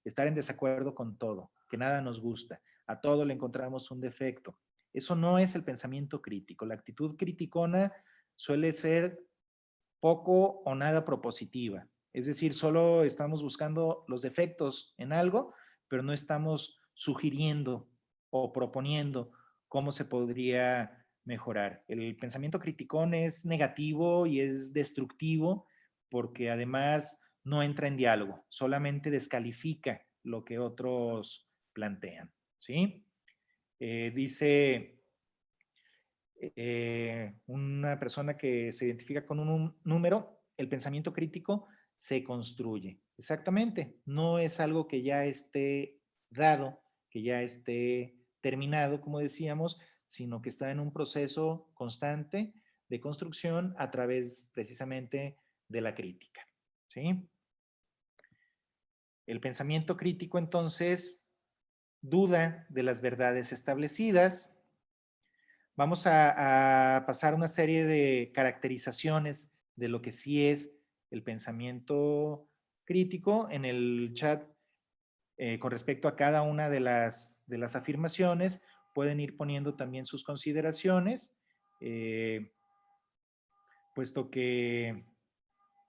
estar en desacuerdo con todo, que nada nos gusta, a todo le encontramos un defecto. Eso no es el pensamiento crítico. La actitud criticona suele ser poco o nada propositiva. Es decir, solo estamos buscando los defectos en algo, pero no estamos sugiriendo o proponiendo cómo se podría mejorar. El pensamiento criticón es negativo y es destructivo porque además no entra en diálogo, solamente descalifica lo que otros plantean, ¿sí? Dice una persona que se identifica con un número, el pensamiento crítico se construye. Exactamente, no es algo que ya esté dado, que ya esté terminado, como decíamos, sino que está en un proceso constante de construcción a través precisamente de la crítica. ¿Sí? El pensamiento crítico entonces duda de las verdades establecidas. Vamos a pasar una serie de caracterizaciones de lo que sí es el pensamiento crítico en el chat. Con respecto a cada una de las afirmaciones, pueden ir poniendo también sus consideraciones, puesto que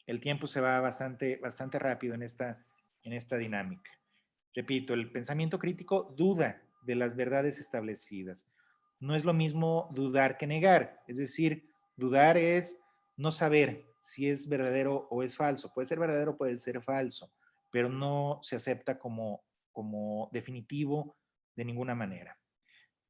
el tiempo se va bastante rápido en esta dinámica. Repito, el pensamiento crítico duda de las verdades establecidas. No es lo mismo dudar que negar. Es decir, dudar es no saber si es verdadero o es falso. Puede ser verdadero, puede ser falso, pero no se acepta como definitivo de ninguna manera.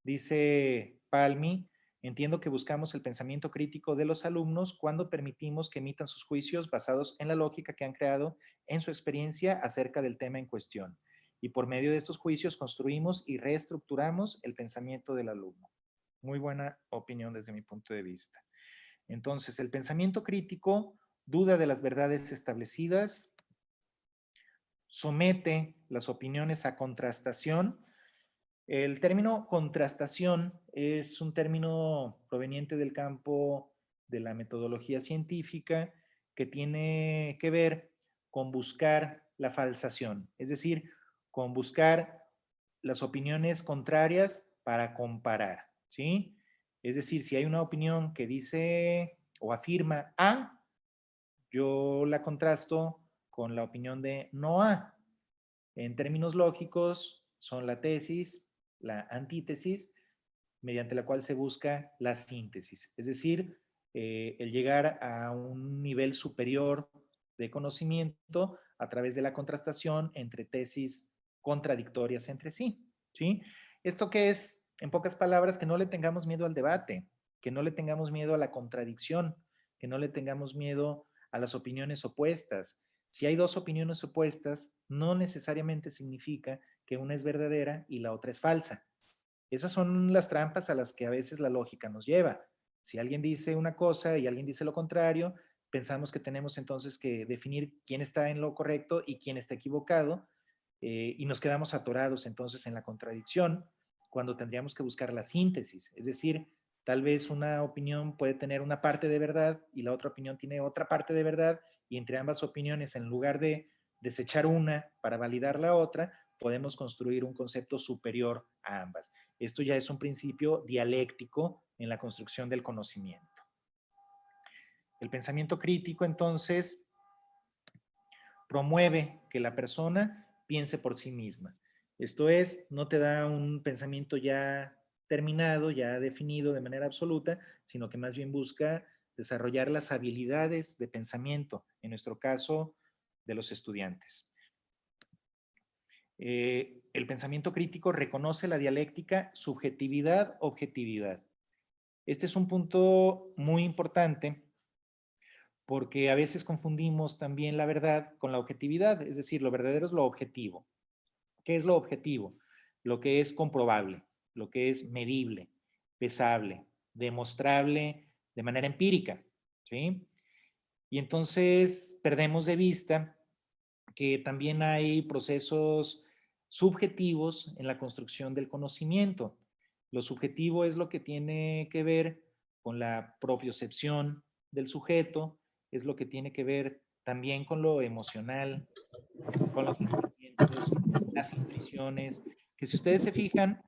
Dice Palmi, entiendo que buscamos el pensamiento crítico de los alumnos cuando permitimos que emitan sus juicios basados en la lógica que han creado en su experiencia acerca del tema en cuestión. Y por medio de estos juicios construimos y reestructuramos el pensamiento del alumno. Muy buena opinión desde mi punto de vista. Entonces, el pensamiento crítico duda de las verdades establecidas, somete las opiniones a contrastación. El término contrastación es un término proveniente del campo de la metodología científica que tiene que ver con buscar la falsación, es decir, con buscar las opiniones contrarias para comparar, ¿sí? Es decir, si hay una opinión que dice o afirma A, yo la contrasto con la opinión de no A. En términos lógicos, son la tesis, la antítesis, mediante la cual se busca la síntesis, es decir, el llegar a un nivel superior de conocimiento a través de la contrastación entre tesis contradictorias entre sí, ¿sí? ¿Esto qué es? En pocas palabras, que no le tengamos miedo al debate, que no le tengamos miedo a la contradicción, que no le tengamos miedo a las opiniones opuestas. Si hay dos opiniones opuestas, no necesariamente significa que una es verdadera y la otra es falsa. Esas son las trampas a las que a veces la lógica nos lleva. Si alguien dice una cosa y alguien dice lo contrario, pensamos que tenemos entonces que definir quién está en lo correcto y quién está equivocado, y nos quedamos atorados entonces en la contradicción cuando tendríamos que buscar la síntesis. Es decir, tal vez una opinión puede tener una parte de verdad y la otra opinión tiene otra parte de verdad, y entre ambas opiniones, en lugar de desechar una para validar la otra, podemos construir un concepto superior a ambas. Esto ya es un principio dialéctico en la construcción del conocimiento. El pensamiento crítico, entonces, promueve que la persona piense por sí misma. Esto es, no te da un pensamiento ya terminado, ya definido de manera absoluta, sino que más bien busca desarrollar las habilidades de pensamiento, en nuestro caso, de los estudiantes. El pensamiento crítico reconoce la dialéctica subjetividad-objetividad. Este es un punto muy importante porque a veces confundimos también la verdad con la objetividad, es decir, lo verdadero es lo objetivo. ¿Qué es lo objetivo? Lo que es comprobable, lo que es medible, pesable, demostrable de manera empírica, ¿sí? Y entonces perdemos de vista que también hay procesos subjetivos en la construcción del conocimiento. Lo subjetivo es lo que tiene que ver con la propiocepción del sujeto, es lo que tiene que ver también con lo emocional, con los sentimientos, las intuiciones, que si ustedes se fijan,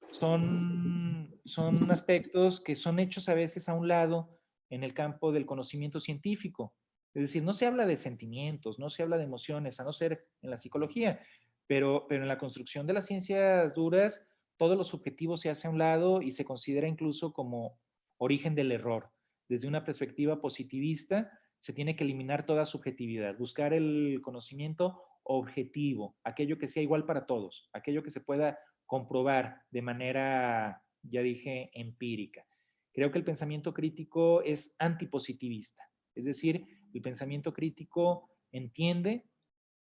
son aspectos que son hechos a veces a un lado en el campo del conocimiento científico. Es decir, no se habla de sentimientos, no se habla de emociones, a no ser en la psicología, pero en la construcción de las ciencias duras, todo lo subjetivo se hace a un lado y se considera incluso como origen del error. Desde una perspectiva positivista, se tiene que eliminar toda subjetividad, buscar el conocimiento objetivo, aquello que sea igual para todos, aquello que se pueda comprobar de manera, ya dije, empírica. Creo que el pensamiento crítico es antipositivista, es decir, el pensamiento crítico entiende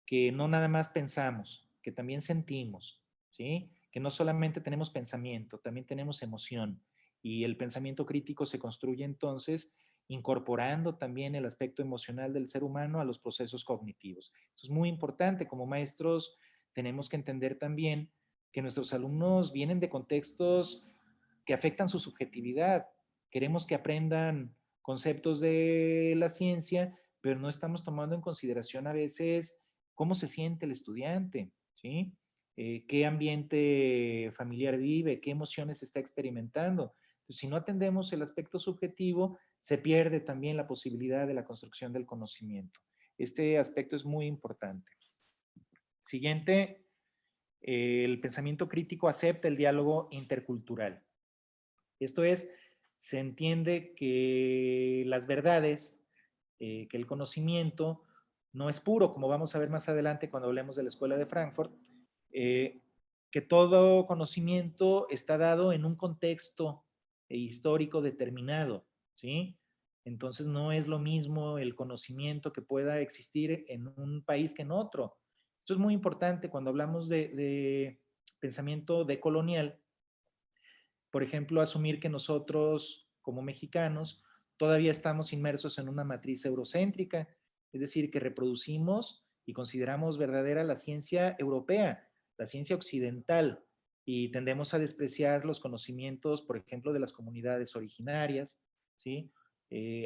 que no nada más pensamos, que también sentimos, ¿sí? Que no solamente tenemos pensamiento, también tenemos emoción. Y el pensamiento crítico se construye entonces incorporando también el aspecto emocional del ser humano a los procesos cognitivos. Eso es muy importante. Como maestros tenemos que entender también que nuestros alumnos vienen de contextos que afectan su subjetividad. Queremos que aprendan conceptos de la ciencia, pero no estamos tomando en consideración a veces cómo se siente el estudiante, ¿sí? Qué ambiente familiar vive, qué emociones está experimentando. Entonces, si no atendemos el aspecto subjetivo, se pierde también la posibilidad de la construcción del conocimiento. Este aspecto es muy importante. Siguiente, el pensamiento crítico acepta el diálogo intercultural. Esto es, se entiende que las verdades, que el conocimiento no es puro, como vamos a ver más adelante cuando hablemos de la Escuela de Frankfurt, que todo conocimiento está dado en un contexto histórico determinado, ¿sí? Entonces no es lo mismo el conocimiento que pueda existir en un país que en otro. Esto es muy importante cuando hablamos de pensamiento decolonial. Por ejemplo, asumir que nosotros, como mexicanos, todavía estamos inmersos en una matriz eurocéntrica, es decir, que reproducimos y consideramos verdadera la ciencia europea, la ciencia occidental, y tendemos a despreciar los conocimientos, por ejemplo, de las comunidades originarias, ¿sí?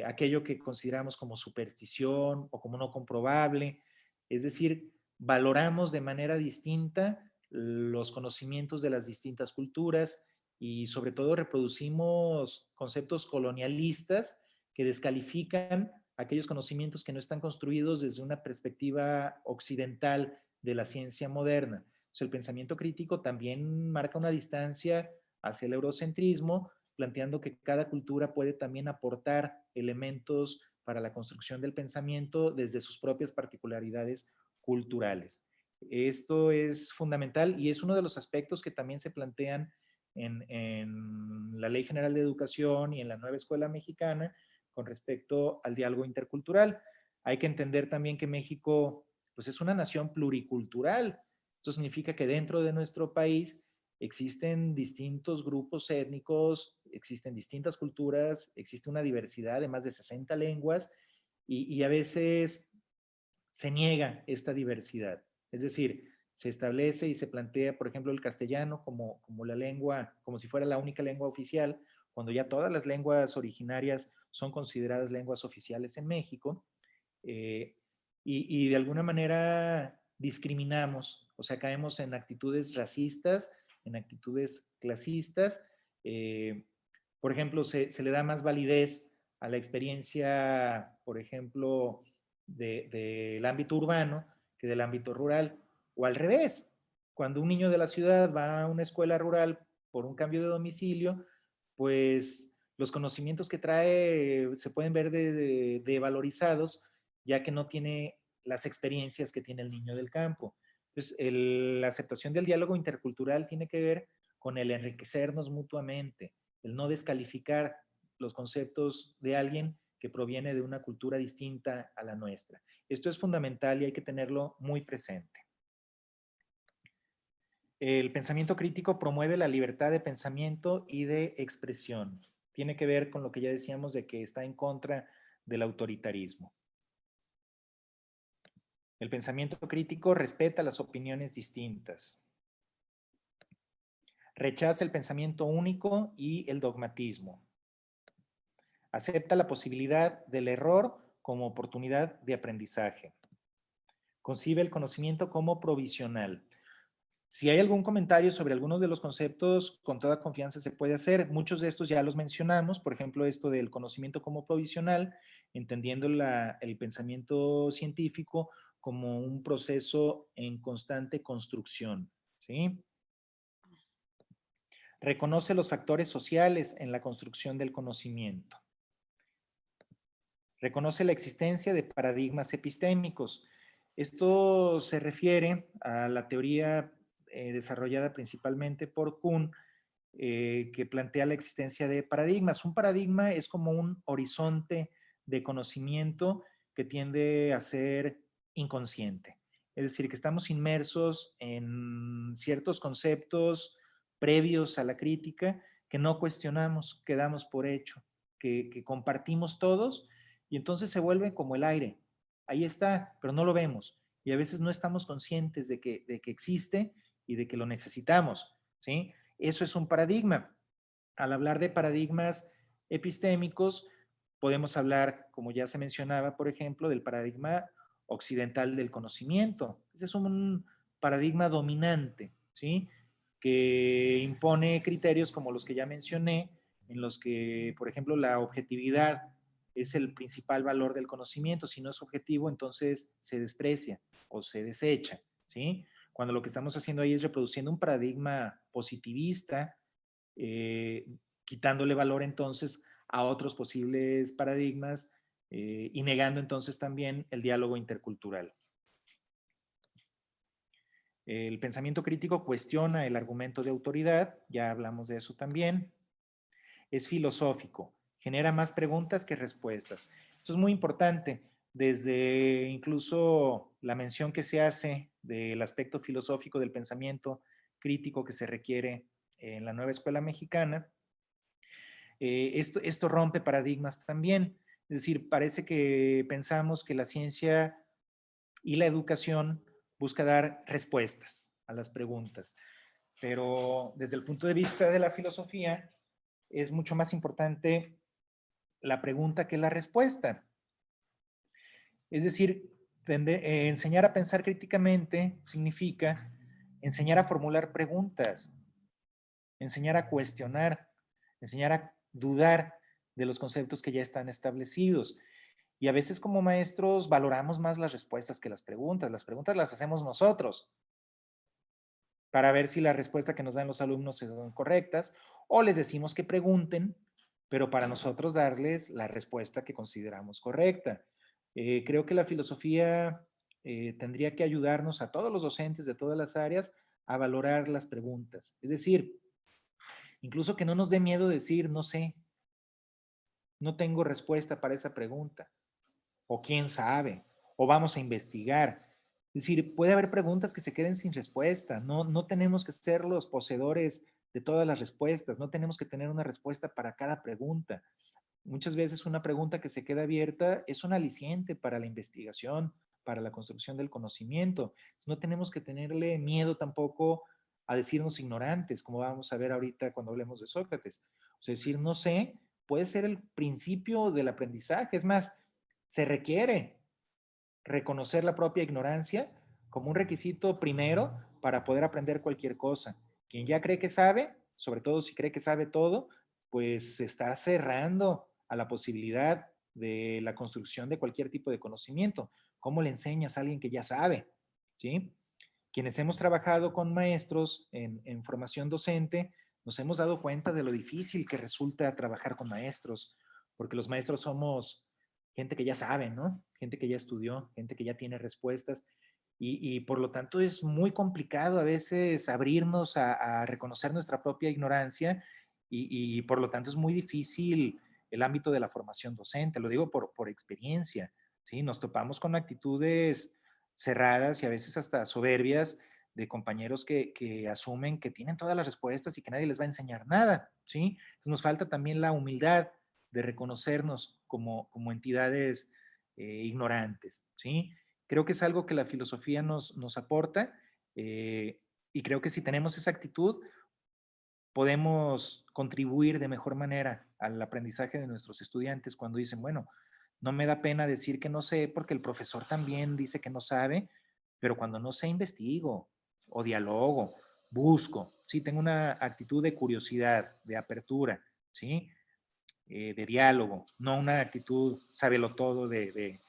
Aquello que consideramos como superstición o como no comprobable, es decir, valoramos de manera distinta los conocimientos de las distintas culturas y sobre todo reproducimos conceptos colonialistas que descalifican aquellos conocimientos que no están construidos desde una perspectiva occidental de la ciencia moderna. O sea, el pensamiento crítico también marca una distancia hacia el eurocentrismo, planteando que cada cultura puede también aportar elementos para la construcción del pensamiento desde sus propias particularidades culturales. Esto es fundamental y es uno de los aspectos que también se plantean en la Ley General de Educación y en la nueva escuela mexicana con respecto al diálogo intercultural. Hay que entender también que México pues, es una nación pluricultural. Esto significa que dentro de nuestro país existen distintos grupos étnicos, existen distintas culturas, existe una diversidad de más de 60 lenguas y a veces se niega esta diversidad. Es decir, se establece y se plantea, por ejemplo, el castellano como la lengua, como si fuera la única lengua oficial, cuando ya todas las lenguas originarias son consideradas lenguas oficiales en México, y de alguna manera discriminamos, o sea, caemos en actitudes racistas, en actitudes clasistas. Por ejemplo, se le da más validez a la experiencia, por ejemplo, del ámbito urbano que del ámbito rural, o al revés. Cuando un niño de la ciudad va a una escuela rural por un cambio de domicilio, pues los conocimientos que trae se pueden ver devalorizados, ya que no tiene las experiencias que tiene el niño del campo. Entonces, la aceptación del diálogo intercultural tiene que ver con el enriquecernos mutuamente, el no descalificar los conceptos de alguien que proviene de una cultura distinta a la nuestra. Esto es fundamental y hay que tenerlo muy presente. El pensamiento crítico promueve la libertad de pensamiento y de expresión. Tiene que ver con lo que ya decíamos de que está en contra del autoritarismo. El pensamiento crítico respeta las opiniones distintas. Rechaza el pensamiento único y el dogmatismo. Acepta la posibilidad del error como oportunidad de aprendizaje. Concibe el conocimiento como provisional. Si hay algún comentario sobre algunos de los conceptos, con toda confianza se puede hacer. Muchos de estos ya los mencionamos, por ejemplo, esto del conocimiento como provisional, entendiendo el pensamiento científico como un proceso en constante construcción, ¿sí? Reconoce los factores sociales en la construcción del conocimiento. Reconoce la existencia de paradigmas epistémicos. Esto se refiere a la teoría desarrollada principalmente por Kuhn, que plantea la existencia de paradigmas. Un paradigma es como un horizonte de conocimiento que tiende a ser inconsciente. Es decir, que estamos inmersos en ciertos conceptos previos a la crítica que no cuestionamos, que damos por hecho, que compartimos todos y entonces se vuelve como el aire. Ahí está, pero no lo vemos. Y a veces no estamos conscientes de que existe y de que lo necesitamos, ¿sí? Eso es un paradigma. Al hablar de paradigmas epistémicos, podemos hablar, como ya se mencionaba, por ejemplo, del paradigma occidental del conocimiento. Ese es un paradigma dominante, ¿sí? Que impone criterios como los que ya mencioné, en los que, por ejemplo, la objetividad es el principal valor del conocimiento. Si no es objetivo, entonces se desprecia o se desecha, ¿sí? Cuando lo que estamos haciendo ahí es reproduciendo un paradigma positivista, quitándole valor entonces a otros posibles paradigmas y negando entonces también el diálogo intercultural. El pensamiento crítico cuestiona el argumento de autoridad, ya hablamos de eso también. Es filosófico, genera más preguntas que respuestas. Esto es muy importante, desde incluso la mención que se hace del aspecto filosófico del pensamiento crítico que se requiere en la nueva escuela mexicana. Esto rompe paradigmas también, es decir, parece que pensamos que la ciencia y la educación busca dar respuestas a las preguntas, pero desde el punto de vista de la filosofía es mucho más importante la pregunta que la respuesta. Es decir, enseñar a pensar críticamente significa enseñar a formular preguntas, enseñar a cuestionar, enseñar a dudar de los conceptos que ya están establecidos. Y a veces como maestros valoramos más las respuestas que las preguntas. Las preguntas las hacemos nosotros para ver si la respuesta que nos dan los alumnos son correctas, o les decimos que pregunten, pero para nosotros darles la respuesta que consideramos correcta. Creo que la filosofía tendría que ayudarnos a todos los docentes de todas las áreas a valorar las preguntas. Es decir, incluso que no nos dé miedo decir, no sé, no tengo respuesta para esa pregunta, o quién sabe, o vamos a investigar. Es decir, puede haber preguntas que se queden sin respuesta. No tenemos que ser los poseedores de todas las respuestas. No tenemos que tener una respuesta para cada pregunta. Muchas veces una pregunta que se queda abierta es un aliciente para la investigación, para la construcción del conocimiento. No tenemos que tenerle miedo tampoco a decirnos ignorantes, como vamos a ver ahorita cuando hablemos de Sócrates. O sea, decir no sé puede ser el principio del aprendizaje. Es más, se requiere reconocer la propia ignorancia como un requisito primero para poder aprender cualquier cosa. Quien ya cree que sabe, sobre todo si cree que sabe todo, pues se está cerrando a la posibilidad de la construcción de cualquier tipo de conocimiento. ¿Cómo le enseñas a alguien que ya sabe? ¿Sí? Quienes hemos trabajado con maestros en formación docente, nos hemos dado cuenta de lo difícil que resulta trabajar con maestros, porque los maestros somos gente que ya sabe, ¿no? Gente que ya estudió, gente que ya tiene respuestas y por lo tanto es muy complicado a veces abrirnos a reconocer nuestra propia ignorancia y por lo tanto es muy difícil el ámbito de la formación docente, lo digo por experiencia, ¿sí? Nos topamos con actitudes cerradas y a veces hasta soberbias de compañeros que asumen que tienen todas las respuestas y que nadie les va a enseñar nada, ¿sí? Entonces nos falta también la humildad de reconocernos como entidades ignorantes, ¿sí? Creo que es algo que la filosofía nos aporta y creo que si tenemos esa actitud, podemos contribuir de mejor manera al aprendizaje de nuestros estudiantes cuando dicen, bueno, no me da pena decir que no sé porque el profesor también dice que no sabe, pero cuando no sé investigo o dialogo, busco, ¿sí? Tengo una actitud de curiosidad, de apertura, ¿sí? De diálogo, no una actitud sabelotodo de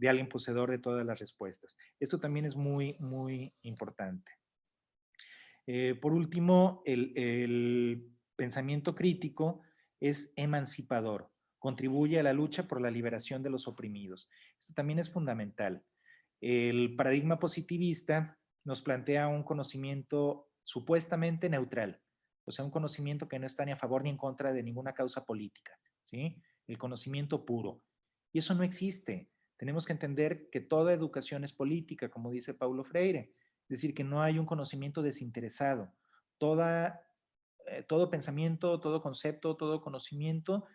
alguien poseedor de todas las respuestas. Esto también es muy, muy importante. Por último, el pensamiento crítico es emancipador, contribuye a la lucha por la liberación de los oprimidos. Esto también es fundamental. El paradigma positivista nos plantea un conocimiento supuestamente neutral, o sea, un conocimiento que no está ni a favor ni en contra de ninguna causa política, ¿sí? El conocimiento puro. Y eso no existe. Tenemos que entender que toda educación es política, como dice Paulo Freire. Es decir, que no hay un conocimiento desinteresado. Todo pensamiento, todo concepto, todo conocimiento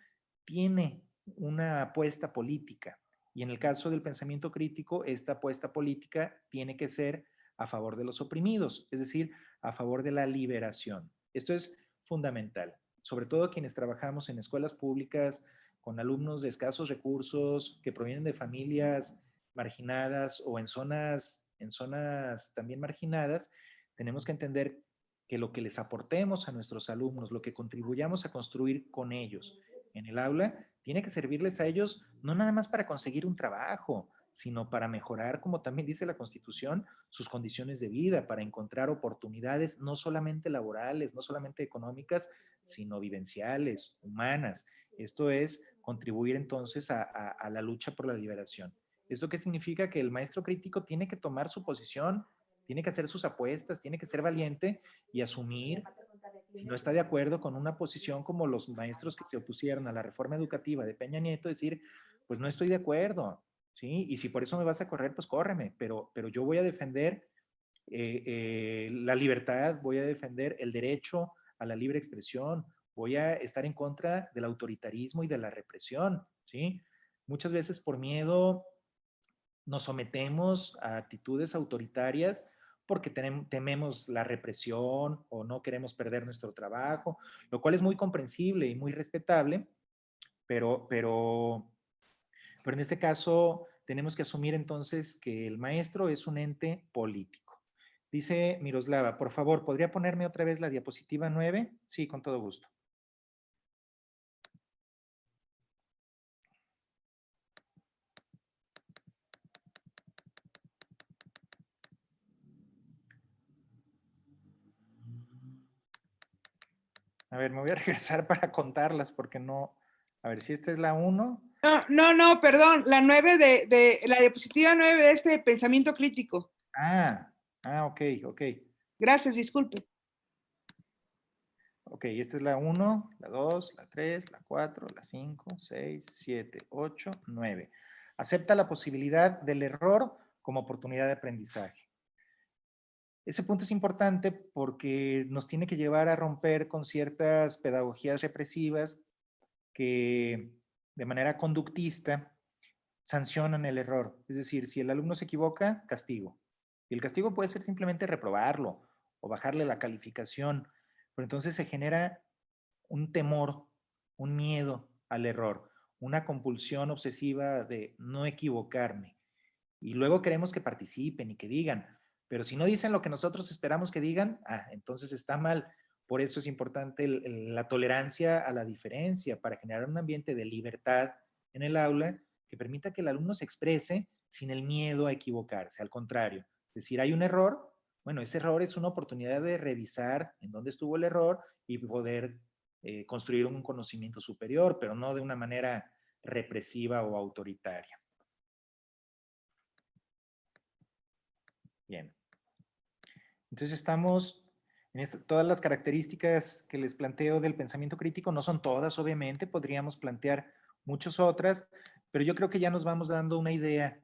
tiene una apuesta política. Y en el caso del pensamiento crítico, esta apuesta política tiene que ser a favor de los oprimidos, es decir, a favor de la liberación. Esto es fundamental, sobre todo quienes trabajamos en escuelas públicas con alumnos de escasos recursos que provienen de familias marginadas o en zonas también marginadas, tenemos que entender que lo que les aportemos a nuestros alumnos, lo que contribuyamos a construir con ellos en el aula, tiene que servirles a ellos no nada más para conseguir un trabajo, sino para mejorar, como también dice la Constitución, sus condiciones de vida, para encontrar oportunidades no solamente laborales, no solamente económicas, sino vivenciales, humanas. Esto es contribuir entonces a la lucha por la liberación. ¿Esto qué significa? Que el maestro crítico tiene que tomar su posición, tiene que hacer sus apuestas, tiene que ser valiente y asumir, si no está de acuerdo con una posición como los maestros que se opusieron a la reforma educativa de Peña Nieto, decir, pues no estoy de acuerdo, ¿sí? Y si por eso me vas a correr, pues córreme, pero yo voy a defender la libertad, voy a defender el derecho a la libre expresión, voy a estar en contra del autoritarismo y de la represión, ¿sí? Muchas veces por miedo nos sometemos a actitudes autoritarias porque tememos la represión o no queremos perder nuestro trabajo, lo cual es muy comprensible y muy respetable, pero en este caso tenemos que asumir entonces que el maestro es un ente político. Dice Miroslava, por favor, ¿podría ponerme otra vez la diapositiva 9? Sí, con todo gusto. A ver, me voy a regresar para contarlas porque no... A ver, si esta es la 1. No, perdón, la 9 de la diapositiva 9 de este pensamiento crítico. Ok. Gracias, disculpe. Ok, esta es la 1, la 2, la 3, la 4, la 5, 6, 7, 8, 9. Acepta la posibilidad del error como oportunidad de aprendizaje. Ese punto es importante porque nos tiene que llevar a romper con ciertas pedagogías represivas que de manera conductista sancionan el error. Es decir, si el alumno se equivoca, castigo. Y el castigo puede ser simplemente reprobarlo o bajarle la calificación, pero entonces se genera un temor, un miedo al error, una compulsión obsesiva de no equivocarme. Y luego queremos que participen y que digan, pero si no dicen lo que nosotros esperamos que digan, entonces está mal. Por eso es importante la tolerancia a la diferencia para generar un ambiente de libertad en el aula que permita que el alumno se exprese sin el miedo a equivocarse. Al contrario, es decir, hay un error, bueno, ese error es una oportunidad de revisar en dónde estuvo el error y poder construir un conocimiento superior, pero no de una manera represiva o autoritaria. Bien. Entonces estamos en todas las características que les planteo del pensamiento crítico, no son todas, obviamente, podríamos plantear muchas otras, pero yo creo que ya nos vamos dando una idea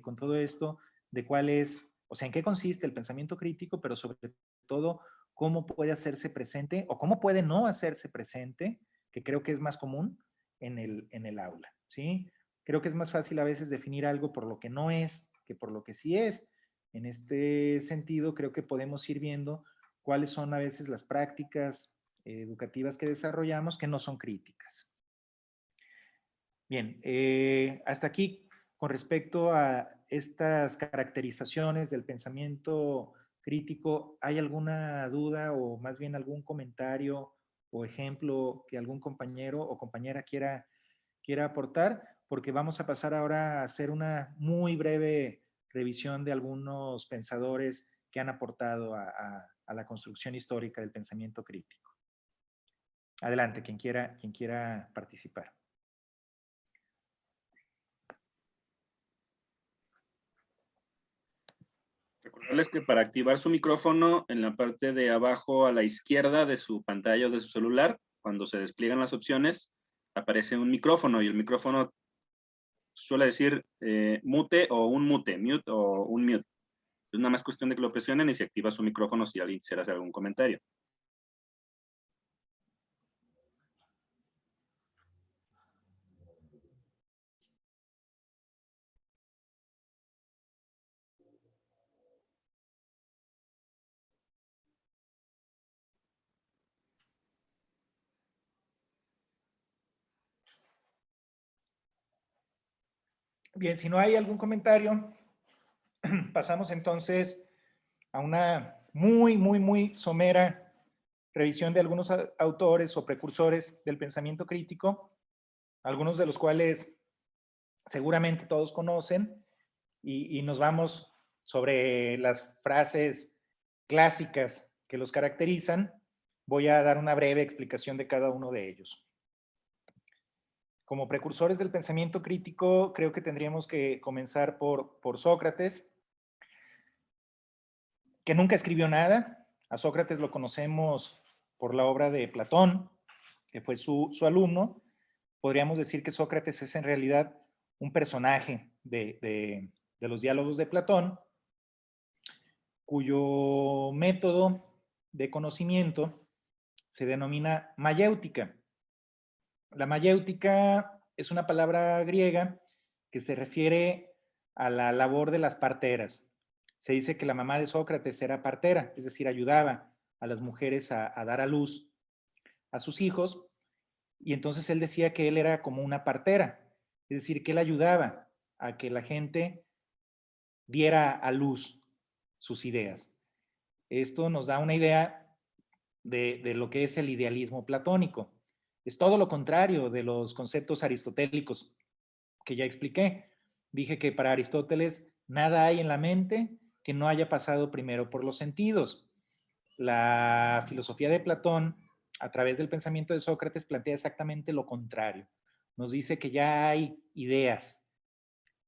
con todo esto de cuál es, o sea, en qué consiste el pensamiento crítico, pero sobre todo cómo puede hacerse presente o cómo puede no hacerse presente, que creo que es más común en el aula, ¿sí? Creo que es más fácil a veces definir algo por lo que no es que por lo que sí es. En este sentido, creo que podemos ir viendo cuáles son a veces las prácticas educativas que desarrollamos que no son críticas. Bien, hasta aquí con respecto a estas caracterizaciones del pensamiento crítico, ¿hay alguna duda o más bien algún comentario o ejemplo que algún compañero o compañera quiera aportar? Porque vamos a pasar ahora a hacer una muy breve revisión de algunos pensadores que han aportado a la construcción histórica del pensamiento crítico. Adelante, quien quiera participar. Recordarles que para activar su micrófono, en la parte de abajo a la izquierda de su pantalla o de su celular, cuando se despliegan las opciones, aparece un micrófono y el micrófono suele decir mute o un mute o un mute. Es nada más cuestión de que lo presionen y se activa su micrófono si alguien quisiera hacer algún comentario. Bien, si no hay algún comentario, pasamos entonces a una muy somera revisión de algunos autores o precursores del pensamiento crítico, algunos de los cuales seguramente todos conocen, y nos vamos sobre las frases clásicas que los caracterizan. Voy a dar una breve explicación de cada uno de ellos. Como precursores del pensamiento crítico, creo que tendríamos que comenzar por Sócrates, que nunca escribió nada. A Sócrates lo conocemos por la obra de Platón, que fue su alumno. Podríamos decir que Sócrates es en realidad un personaje de los diálogos de Platón, cuyo método de conocimiento se denomina mayéutica. La mayéutica es una palabra griega que se refiere a la labor de las parteras. Se dice que la mamá de Sócrates era partera, es decir, ayudaba a las mujeres a dar a luz a sus hijos, y entonces él decía que él era como una partera, es decir, que él ayudaba a que la gente diera a luz sus ideas. Esto nos da una idea de lo que es el idealismo platónico. Es todo lo contrario de los conceptos aristotélicos que ya expliqué. Dije que para Aristóteles nada hay en la mente que no haya pasado primero por los sentidos. La filosofía de Platón, a través del pensamiento de Sócrates, plantea exactamente lo contrario. Nos dice que ya hay ideas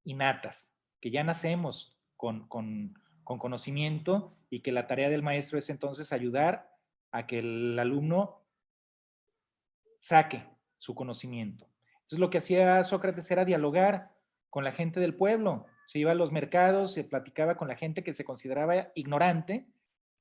innatas, que ya nacemos con conocimiento y que la tarea del maestro es entonces ayudar a que el alumno saque su conocimiento. Entonces lo que hacía Sócrates era dialogar con la gente del pueblo. Se iba a los mercados, se platicaba con la gente que se consideraba ignorante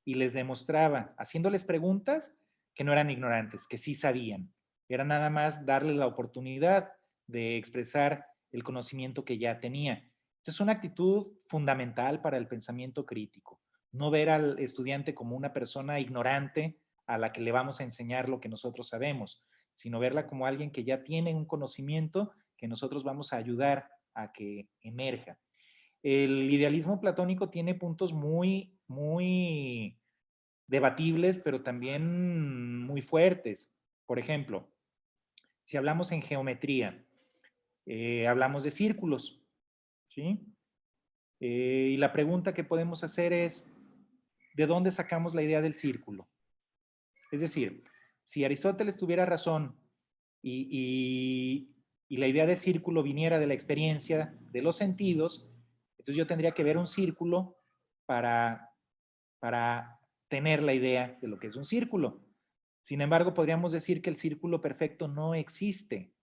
y les demostraba, haciéndoles preguntas, que no eran ignorantes, que sí sabían. Era nada más darle la oportunidad de expresar el conocimiento que ya tenía. Esta es una actitud fundamental para el pensamiento crítico. No ver al estudiante como una persona ignorante a la que le vamos a enseñar lo que nosotros sabemos, sino verla como alguien que ya tiene un conocimiento que nosotros vamos a ayudar a que emerja. El idealismo platónico tiene puntos muy debatibles, pero también muy fuertes. Por ejemplo, si hablamos en geometría, hablamos de círculos, ¿sí? Y la pregunta que podemos hacer es, ¿de dónde sacamos la idea del círculo? Es decir, si Aristóteles tuviera razón y la idea de círculo viniera de la experiencia de los sentidos, entonces yo tendría que ver un círculo para tener la idea de lo que es un círculo. Sin embargo, podríamos decir que el círculo perfecto no existe.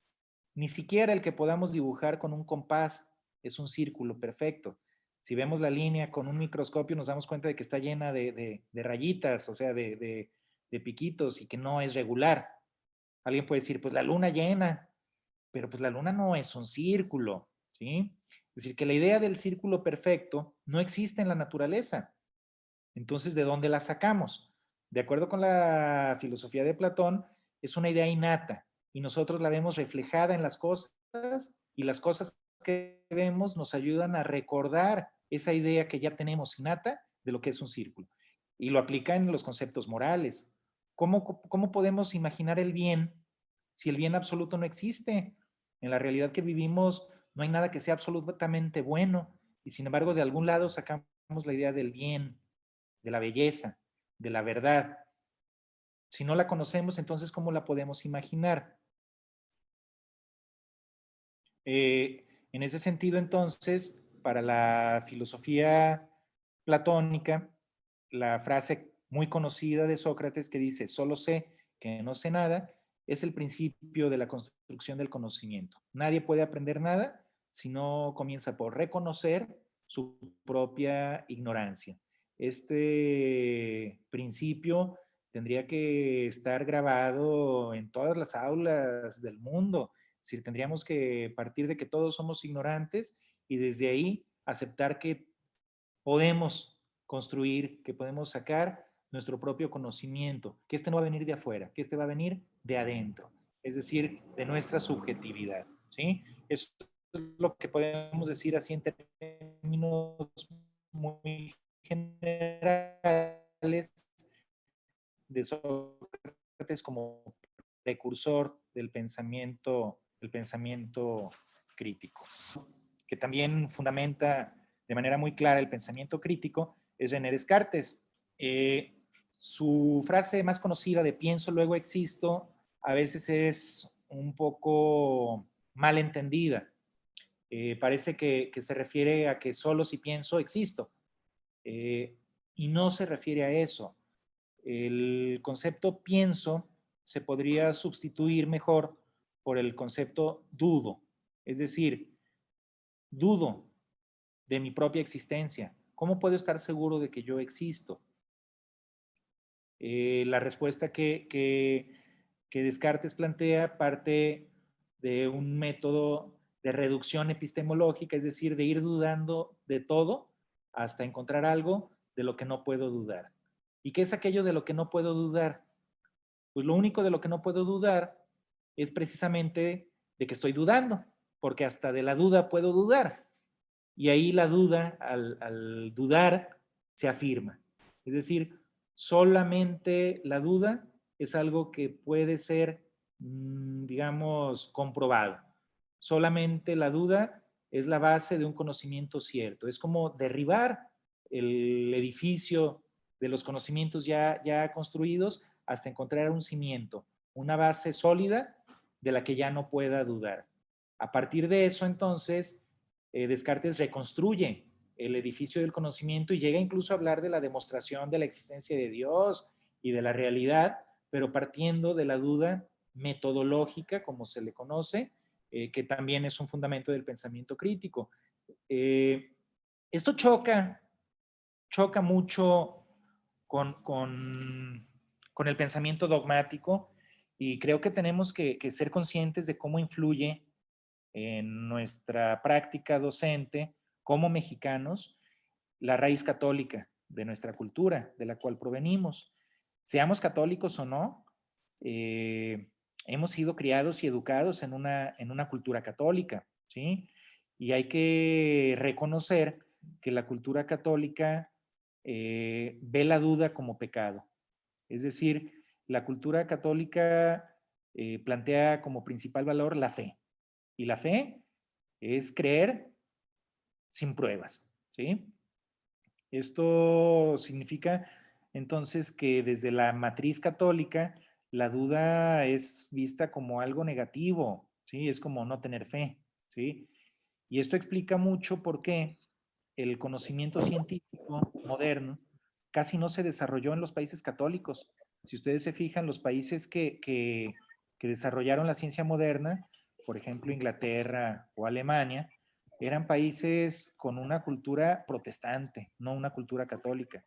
Ni siquiera el que podamos dibujar con un compás es un círculo perfecto. Si vemos la línea con un microscopio nos damos cuenta de que está llena de rayitas, o sea, de piquitos y que no es regular. Alguien puede decir, pues la luna llena, pero pues la luna no es un círculo, ¿sí? Es decir, que la idea del círculo perfecto no existe en la naturaleza. Entonces, ¿de dónde la sacamos? De acuerdo con la filosofía de Platón, es una idea innata y nosotros la vemos reflejada en las cosas y las cosas que vemos nos ayudan a recordar esa idea que ya tenemos innata de lo que es un círculo. Y lo aplica en los conceptos morales. ¿Cómo podemos imaginar el bien si el bien absoluto no existe? En la realidad que vivimos no hay nada que sea absolutamente bueno y sin embargo de algún lado sacamos la idea del bien, de la belleza, de la verdad. Si no la conocemos, entonces ¿cómo la podemos imaginar? En ese sentido, entonces, para la filosofía platónica, la frase muy conocida de Sócrates que dice, solo sé que no sé nada, es el principio de la construcción del conocimiento. Nadie puede aprender nada si no comienza por reconocer su propia ignorancia. Este principio tendría que estar grabado en todas las aulas del mundo. Es decir, tendríamos que partir de que todos somos ignorantes y desde ahí aceptar que podemos construir, que podemos sacar nuestro propio conocimiento, que este no va a venir de afuera, que este va a venir de adentro, es decir, de nuestra subjetividad, ¿sí? Eso es lo que podemos decir así en términos muy generales de Sócrates como precursor del pensamiento crítico, que también fundamenta de manera muy clara el pensamiento crítico, es René Descartes. Su frase más conocida de pienso, luego existo, a veces es un poco mal entendida. Parece que se refiere a que solo si pienso existo. Y no se refiere a eso. El concepto pienso se podría sustituir mejor por el concepto dudo. Es decir, dudo de mi propia existencia. ¿Cómo puedo estar seguro de que yo existo? La respuesta que Descartes plantea parte de un método de reducción epistemológica, es decir, de ir dudando de todo hasta encontrar algo de lo que no puedo dudar. ¿Y qué es aquello de lo que no puedo dudar? Pues lo único de lo que no puedo dudar es precisamente de que estoy dudando, porque hasta de la duda puedo dudar. Y ahí la duda, al dudar, se afirma. Es decir, solamente la duda es algo que puede ser, digamos, comprobado. Solamente la duda es la base de un conocimiento cierto. Es como derribar el edificio de los conocimientos ya construidos hasta encontrar un cimiento, una base sólida de la que ya no pueda dudar. A partir de eso, entonces, Descartes reconstruye el edificio del conocimiento y llega incluso a hablar de la demostración de la existencia de Dios y de la realidad, pero partiendo de la duda metodológica, como se le conoce, que también es un fundamento del pensamiento crítico. Esto choca mucho con el pensamiento dogmático y creo que tenemos que ser conscientes de cómo influye en nuestra práctica docente como mexicanos la raíz católica de nuestra cultura, de la cual provenimos. Seamos católicos o no, hemos sido criados y educados en una cultura católica, ¿sí? Y hay que reconocer que la cultura católica ve la duda como pecado. Es decir, la cultura católica plantea como principal valor la fe. Y la fe es creer sin pruebas, ¿sí? Esto significa entonces que desde la matriz católica la duda es vista como algo negativo, ¿sí? Es como no tener fe, ¿sí? Y esto explica mucho por qué el conocimiento científico moderno casi no se desarrolló en los países católicos. Si ustedes se fijan, los países que desarrollaron la ciencia moderna, por ejemplo Inglaterra o Alemania, eran países con una cultura protestante, no una cultura católica.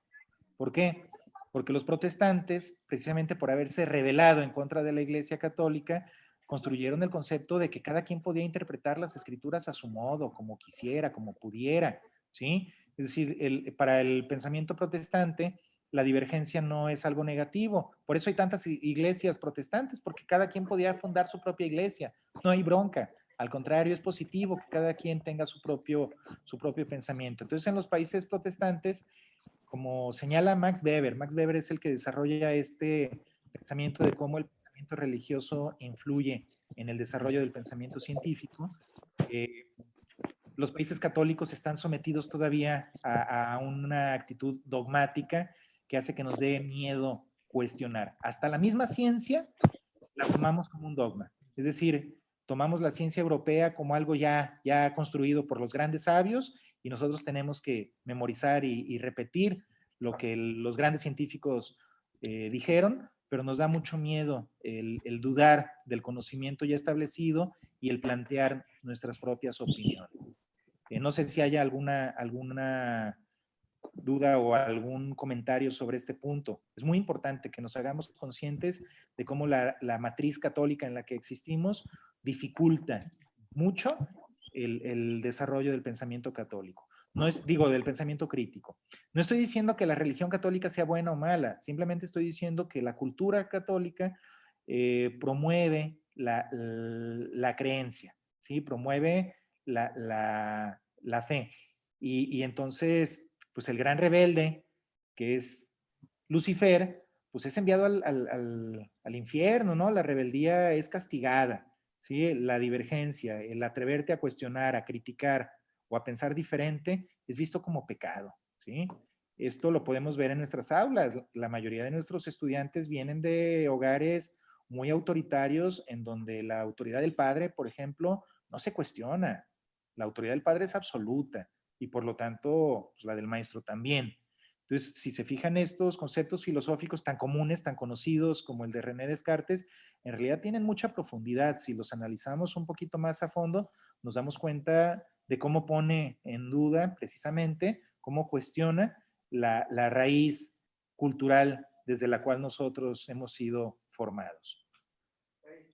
¿Por qué? Porque los protestantes, precisamente por haberse rebelado en contra de la Iglesia Católica, construyeron el concepto de que cada quien podía interpretar las escrituras a su modo, como quisiera, como pudiera, ¿sí? Es decir, para el pensamiento protestante, la divergencia no es algo negativo. Por eso hay tantas iglesias protestantes, porque cada quien podía fundar su propia iglesia. No hay bronca. Al contrario, es positivo que cada quien tenga su propio pensamiento. Entonces, en los países protestantes, como señala Max Weber es el que desarrolla este pensamiento de cómo el pensamiento religioso influye en el desarrollo del pensamiento científico. Los países católicos están sometidos todavía a una actitud dogmática que hace que nos dé miedo cuestionar. Hasta la misma ciencia la tomamos como un dogma. Es decir, tomamos la ciencia europea como algo ya construido por los grandes sabios y nosotros tenemos que memorizar y repetir lo que los grandes científicos dijeron, pero nos da mucho miedo el dudar del conocimiento ya establecido y el plantear nuestras propias opiniones. No sé si haya alguna duda o algún comentario sobre este punto. Es muy importante que nos hagamos conscientes de cómo la matriz católica en la que existimos dificulta mucho el desarrollo del pensamiento católico. No es, digo, del pensamiento crítico. No estoy diciendo que la religión católica sea buena o mala, simplemente estoy diciendo que la cultura católica promueve la creencia, ¿sí? Promueve la fe. Y entonces, pues el gran rebelde, que es Lucifer, pues es enviado al infierno, ¿no? La rebeldía es castigada, ¿sí? La divergencia, el atreverte a cuestionar, a criticar o a pensar diferente es visto como pecado, ¿sí? Esto lo podemos ver en nuestras aulas. La mayoría de nuestros estudiantes vienen de hogares muy autoritarios en donde la autoridad del padre, por ejemplo, no se cuestiona. La autoridad del padre es absoluta y por lo tanto pues, la del maestro también. Entonces, si se fijan estos conceptos filosóficos tan comunes, tan conocidos como el de René Descartes, en realidad tienen mucha profundidad. Si los analizamos un poquito más a fondo, nos damos cuenta de cómo pone en duda precisamente, cómo cuestiona la raíz cultural desde la cual nosotros hemos sido formados.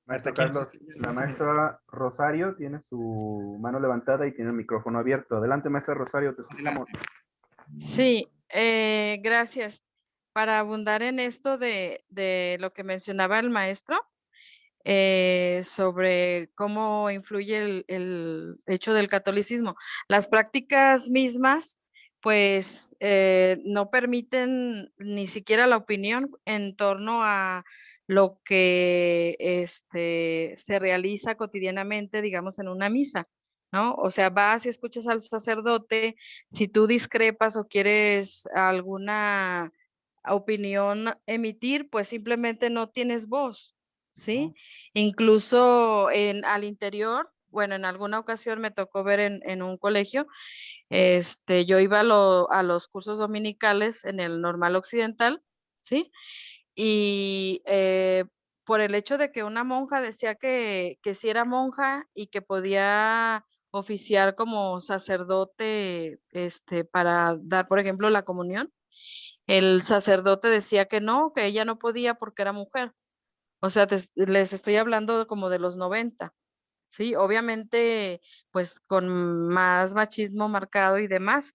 Maestro Carlos, la maestra Rosario tiene su mano levantada y tiene el micrófono abierto. Adelante, maestra Rosario, te escuchamos. Sí, gracias. Para abundar en esto de lo que mencionaba el maestro, sobre cómo influye el hecho del catolicismo. Las prácticas mismas, pues, no permiten ni siquiera la opinión en torno a lo que se realiza cotidianamente, digamos, en una misa, ¿no? O sea, vas y escuchas al sacerdote, si tú discrepas o quieres alguna opinión emitir, pues simplemente no tienes voz, ¿sí? Incluso al interior, bueno, en alguna ocasión me tocó ver en un colegio, yo iba a los cursos dominicales en el Normal Occidental, ¿sí? Y por el hecho de que una monja decía que sí era monja y que podía oficiar como sacerdote, para dar, por ejemplo, la comunión, el sacerdote decía que no, que ella no podía porque era mujer. O sea, les estoy hablando como de los 90, ¿sí? Obviamente, pues con más machismo marcado y demás.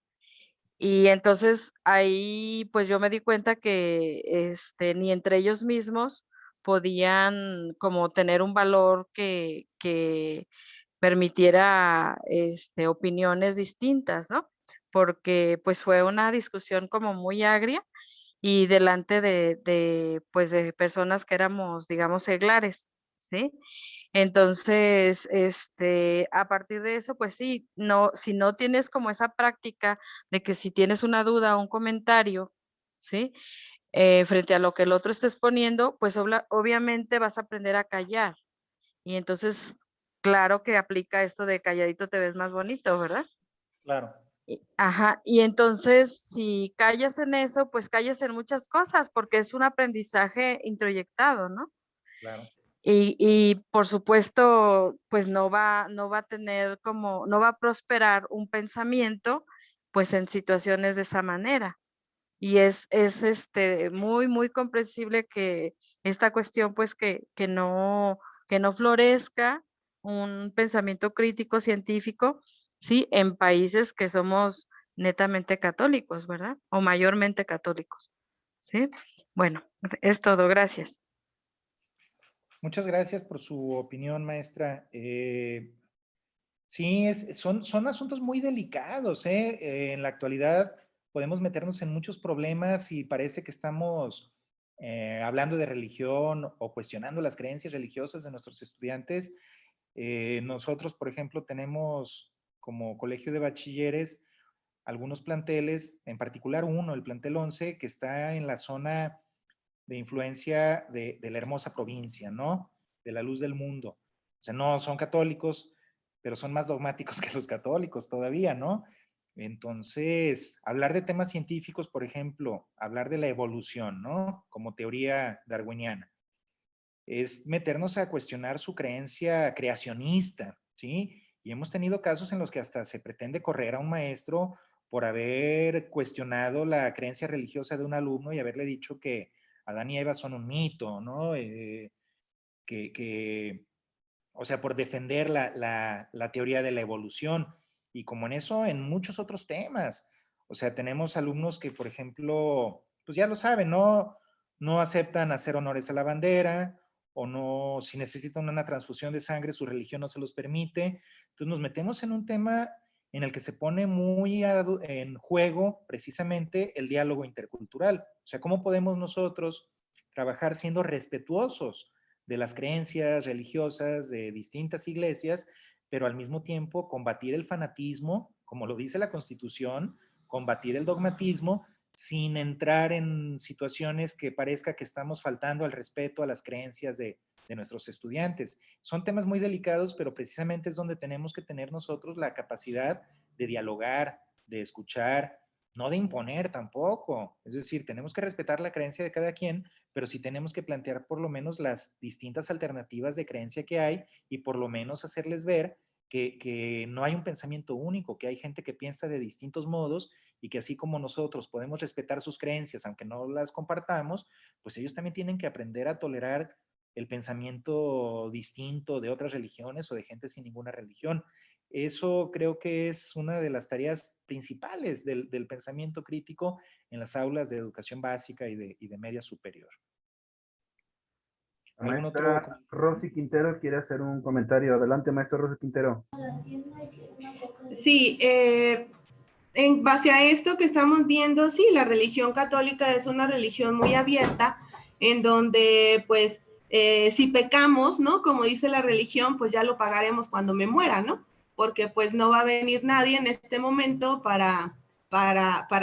Y entonces ahí, pues yo me di cuenta que ni entre ellos mismos podían como tener un valor que permitiera opiniones distintas, ¿no? Porque pues fue una discusión como muy agria y delante pues, de personas que éramos, digamos, seglares, ¿sí? Entonces, a partir de eso, pues sí, no, si no tienes como esa práctica de que si tienes una duda o un comentario, ¿sí? Frente a lo que el otro está exponiendo, pues obviamente vas a aprender a callar. Y entonces, claro que aplica esto de calladito te ves más bonito, ¿verdad? Claro. Ajá, y entonces si callas en eso, pues callas en muchas cosas, porque es un aprendizaje introyectado, ¿no? Claro. Y por supuesto, pues no va a tener como, no va a prosperar un pensamiento, pues en situaciones de esa manera. Y es muy, muy comprensible que esta cuestión, pues que no florezca un pensamiento crítico científico, ¿sí? En países que somos netamente católicos, ¿verdad? O mayormente católicos. ¿sí? Bueno, es todo, gracias. Muchas gracias por su opinión, maestra. Sí, son asuntos muy delicados, ¿eh? En la actualidad podemos meternos en muchos problemas y parece que estamos hablando de religión o cuestionando las creencias religiosas de nuestros estudiantes. Nosotros, por ejemplo, tenemos como colegio de bachilleres algunos planteles, en particular uno, el plantel 11, que está en la zona de influencia de la hermosa provincia, ¿no? De la luz del mundo. O sea, no son católicos, pero son más dogmáticos que los católicos todavía, ¿no? Entonces, hablar de temas científicos, por ejemplo, hablar de la evolución, ¿no? Como teoría darwiniana, es meternos a cuestionar su creencia creacionista, ¿sí? Y hemos tenido casos en los que hasta se pretende correr a un maestro por haber cuestionado la creencia religiosa de un alumno y haberle dicho que Adán y Eva son un mito, ¿no? O sea, por defender la teoría de la evolución. Y como en eso, en muchos otros temas. O sea, tenemos alumnos que, por ejemplo, pues ya lo saben, no aceptan hacer honores a la bandera, o no, si necesitan una transfusión de sangre, su religión no se los permite. Entonces nos metemos en un tema en el que se pone muy en juego precisamente el diálogo intercultural. O sea, ¿cómo podemos nosotros trabajar siendo respetuosos de las creencias religiosas de distintas iglesias, pero al mismo tiempo combatir el fanatismo, como lo dice la Constitución, combatir el dogmatismo, sin entrar en situaciones que parezca que estamos faltando al respeto a las creencias de nuestros estudiantes? Son temas muy delicados, pero precisamente es donde tenemos que tener nosotros la capacidad de dialogar, de escuchar, no de imponer tampoco. Es decir, tenemos que respetar la creencia de cada quien, pero sí tenemos que plantear por lo menos las distintas alternativas de creencia que hay y por lo menos hacerles ver que no hay un pensamiento único, que hay gente que piensa de distintos modos y que así como nosotros podemos respetar sus creencias, aunque no las compartamos, pues ellos también tienen que aprender a tolerar el pensamiento distinto de otras religiones o de gente sin ninguna religión. Eso creo que es una de las tareas principales del pensamiento crítico en las aulas de educación básica y de media superior. La ¿Algún maestra otro? Rosy Quintero quiere hacer un comentario. Adelante, maestra Rosy Quintero. Sí, en base a esto que estamos viendo, sí, la religión católica es una religión muy abierta, en donde, pues, si pecamos, ¿no? Como dice la religión, pues ya lo pagaremos cuando me muera, ¿no? Porque pues no va a venir nadie en este momento para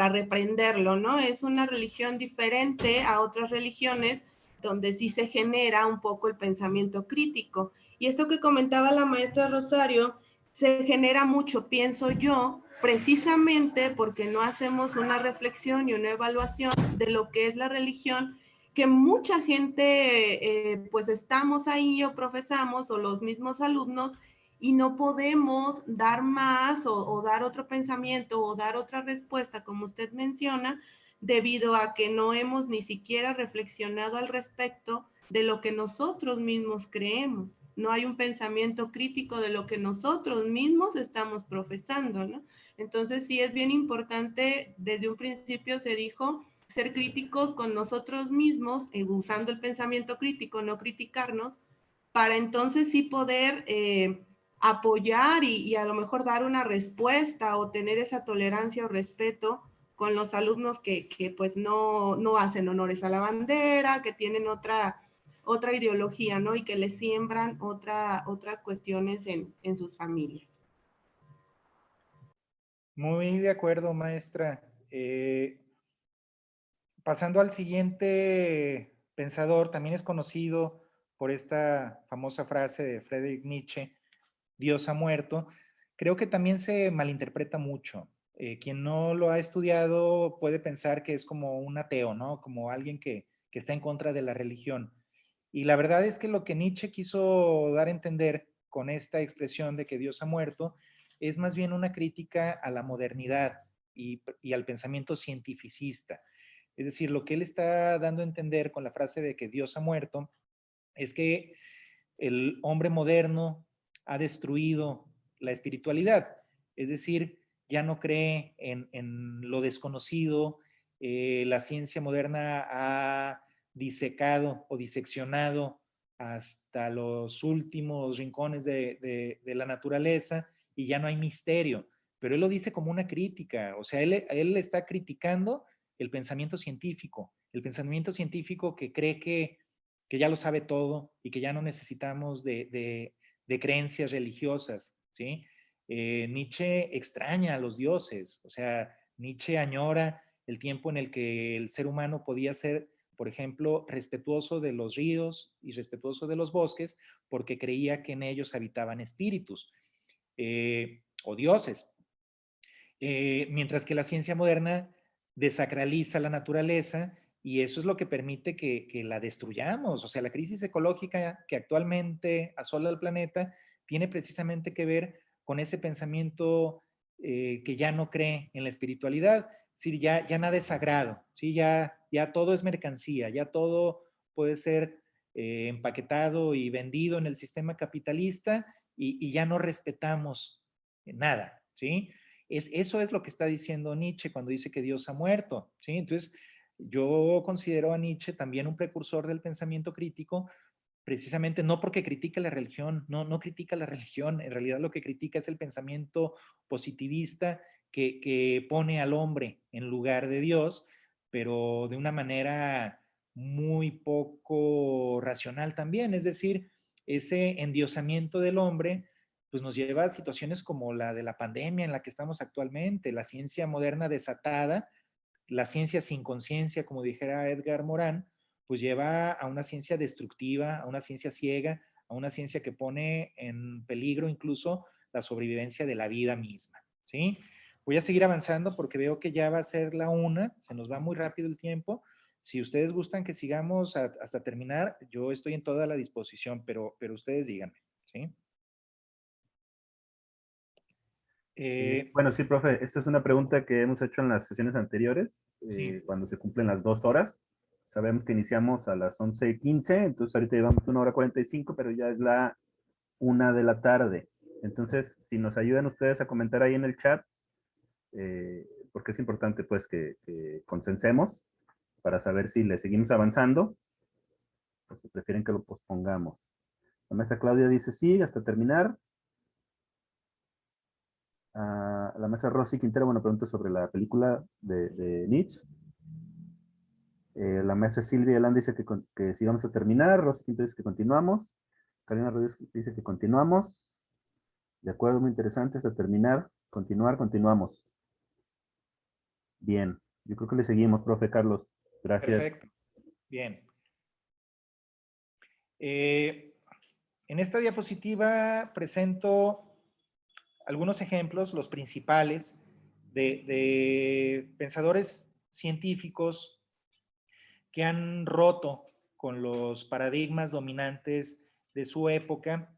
reprenderlo, ¿no? Es una religión diferente a otras religiones donde sí se genera un poco el pensamiento crítico. Y esto que comentaba la maestra Rosario, se genera mucho, pienso yo, precisamente porque no hacemos una reflexión y una evaluación de lo que es la religión, que mucha gente pues estamos ahí o profesamos o los mismos alumnos y no podemos dar más o dar otro pensamiento o dar otra respuesta, como usted menciona, debido a que no hemos ni siquiera reflexionado al respecto de lo que nosotros mismos creemos. No hay un pensamiento crítico de lo que nosotros mismos estamos profesando, ¿no? Entonces sí es bien importante, desde un principio se dijo, ser críticos con nosotros mismos, usando el pensamiento crítico, no criticarnos, para entonces sí poder apoyar y a lo mejor dar una respuesta o tener esa tolerancia o respeto con los alumnos que pues no hacen honores a la bandera, que tienen otra ideología, ¿no? Y que les siembran otras cuestiones en sus familias. Muy de acuerdo, maestra. Pasando al siguiente pensador, también es conocido por esta famosa frase de Friedrich Nietzsche, Dios ha muerto. Creo que también se malinterpreta mucho. Quien no lo ha estudiado puede pensar que es como un ateo, ¿no? Como alguien que está en contra de la religión. Y la verdad es que lo que Nietzsche quiso dar a entender con esta expresión de que Dios ha muerto es más bien una crítica a la modernidad y al pensamiento cientificista. Es decir, lo que él está dando a entender con la frase de que Dios ha muerto es que el hombre moderno ha destruido la espiritualidad. Es decir, ya no cree en lo desconocido, la ciencia moderna ha disecado o diseccionado hasta los últimos rincones de la naturaleza y ya no hay misterio. Pero él lo dice como una crítica, o sea, él está criticando el pensamiento científico que cree que ya lo sabe todo y que ya no necesitamos de creencias religiosas, ¿sí? Nietzsche extraña a los dioses, o sea, Nietzsche añora el tiempo en el que el ser humano podía ser, por ejemplo, respetuoso de los ríos y respetuoso de los bosques porque creía que en ellos habitaban espíritus o dioses. Mientras que la ciencia moderna desacraliza la naturaleza y eso es lo que permite que la destruyamos. O sea, la crisis ecológica que actualmente asola el planeta tiene precisamente que ver con ese pensamiento que ya no cree en la espiritualidad. Es decir, ya nada es sagrado, ¿sí? Ya todo es mercancía, ya todo puede ser empaquetado y vendido en el sistema capitalista y ya no respetamos nada, ¿sí? Eso es lo que está diciendo Nietzsche cuando dice que Dios ha muerto, ¿sí? Entonces, yo considero a Nietzsche también un precursor del pensamiento crítico, precisamente no porque critica la religión, no critica la religión, en realidad lo que critica es el pensamiento positivista que pone al hombre en lugar de Dios, pero de una manera muy poco racional también, es decir, ese endiosamiento del hombre pues nos lleva a situaciones como la de la pandemia en la que estamos actualmente, la ciencia moderna desatada, la ciencia sin conciencia, como dijera Edgar Morin, pues lleva a una ciencia destructiva, a una ciencia ciega, a una ciencia que pone en peligro incluso la sobrevivencia de la vida misma, ¿sí? Voy a seguir avanzando porque veo que ya va a ser la 1, se nos va muy rápido el tiempo. Si ustedes gustan que sigamos hasta terminar, yo estoy en toda la disposición, pero ustedes díganme, ¿sí? Bueno, sí, profe, esta es una pregunta que hemos hecho en las sesiones anteriores, Sí. cuando se cumplen las 2 horas. Sabemos que iniciamos a las 11:15, entonces ahorita llevamos 1 hora 45, pero ya es la 1 de la tarde. Entonces, si nos ayudan ustedes a comentar ahí en el chat, porque es importante pues que consensemos para saber si le seguimos avanzando o si prefieren que lo pospongamos. La mesa Claudia dice sí, hasta terminar. La mesa Rosy Quintero, bueno, pregunta sobre la película de Nietzsche. La mesa Silvia Elán dice que sí vamos a terminar. Rosy Quintero dice que continuamos. Karina Rodríguez dice que continuamos. De acuerdo, muy interesante, hasta terminar. Continuamos. Bien, yo creo que le seguimos, profe Carlos. Gracias. Perfecto, bien. En esta diapositiva presento algunos ejemplos, los principales, de pensadores científicos que han roto con los paradigmas dominantes de su época,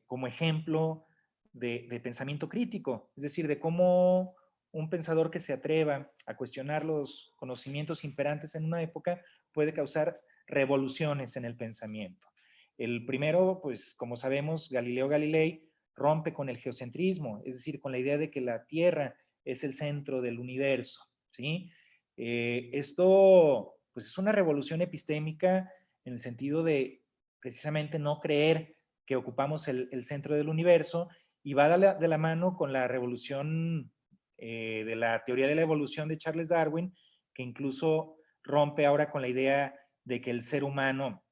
como ejemplo de pensamiento crítico, es decir, de cómo un pensador que se atreva a cuestionar los conocimientos imperantes en una época puede causar revoluciones en el pensamiento. El primero, pues como sabemos, Galileo Galilei rompe con el geocentrismo, es decir, con la idea de que la Tierra es el centro del universo, ¿sí? Esto pues es una revolución epistémica en el sentido de precisamente no creer que ocupamos el centro del universo y va de la mano con la revolución de la teoría de la evolución de Charles Darwin, que incluso rompe ahora con la idea de que el ser humano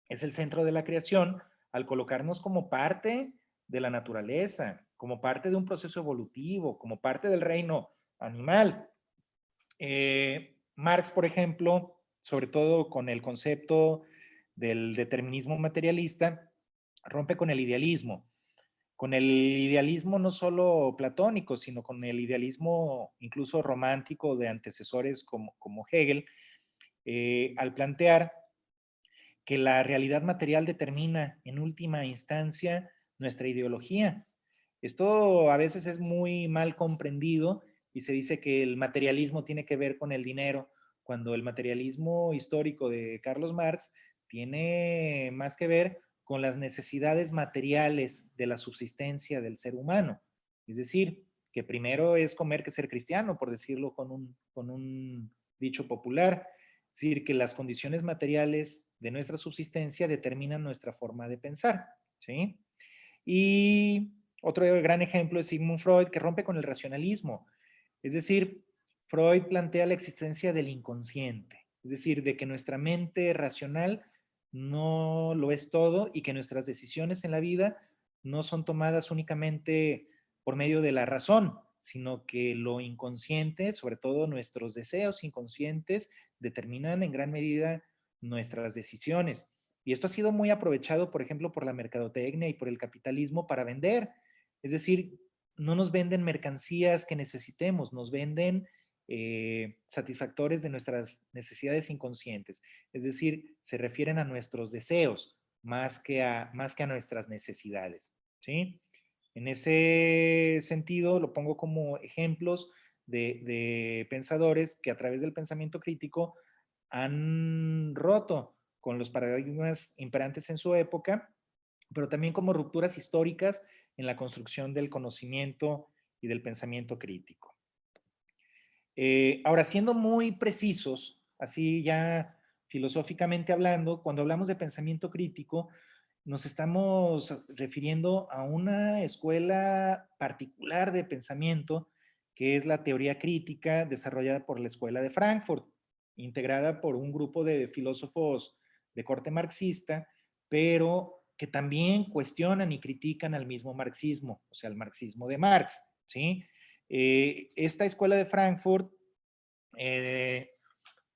es el centro de la creación al colocarnos como parte de la naturaleza, como parte de un proceso evolutivo, como parte del reino animal. Marx, por ejemplo, sobre todo con el concepto del determinismo materialista, rompe con el idealismo no solo platónico, sino con el idealismo incluso romántico de antecesores como Hegel, al plantear que la realidad material determina en última instancia nuestra ideología. Esto a veces es muy mal comprendido y se dice que el materialismo tiene que ver con el dinero, cuando el materialismo histórico de Carlos Marx tiene más que ver con las necesidades materiales de la subsistencia del ser humano. Es decir, que primero es comer que ser cristiano, por decirlo con un dicho popular. Es decir, que las condiciones materiales de nuestra subsistencia determinan nuestra forma de pensar, ¿sí? Y otro gran ejemplo es Sigmund Freud, que rompe con el racionalismo. Es decir, Freud plantea la existencia del inconsciente, es decir, de que nuestra mente racional no lo es todo y que nuestras decisiones en la vida no son tomadas únicamente por medio de la razón, sino que lo inconsciente, sobre todo nuestros deseos inconscientes, determinan en gran medida nuestras decisiones. Y esto ha sido muy aprovechado, por ejemplo, por la mercadotecnia y por el capitalismo para vender. Es decir, no nos venden mercancías que necesitemos, nos venden satisfactores de nuestras necesidades inconscientes. Es decir, se refieren a nuestros deseos más que a nuestras necesidades, ¿sí? En ese sentido, lo pongo como ejemplos de pensadores que a través del pensamiento crítico han roto con los paradigmas imperantes en su época, pero también como rupturas históricas en la construcción del conocimiento y del pensamiento crítico. Ahora, siendo muy precisos, así ya filosóficamente hablando, cuando hablamos de pensamiento crítico, nos estamos refiriendo a una escuela particular de pensamiento, que es la teoría crítica desarrollada por la Escuela de Frankfurt, integrada por un grupo de filósofos de corte marxista, pero que también cuestionan y critican al mismo marxismo, o sea, el marxismo de Marx, ¿sí? Esta escuela de Frankfurt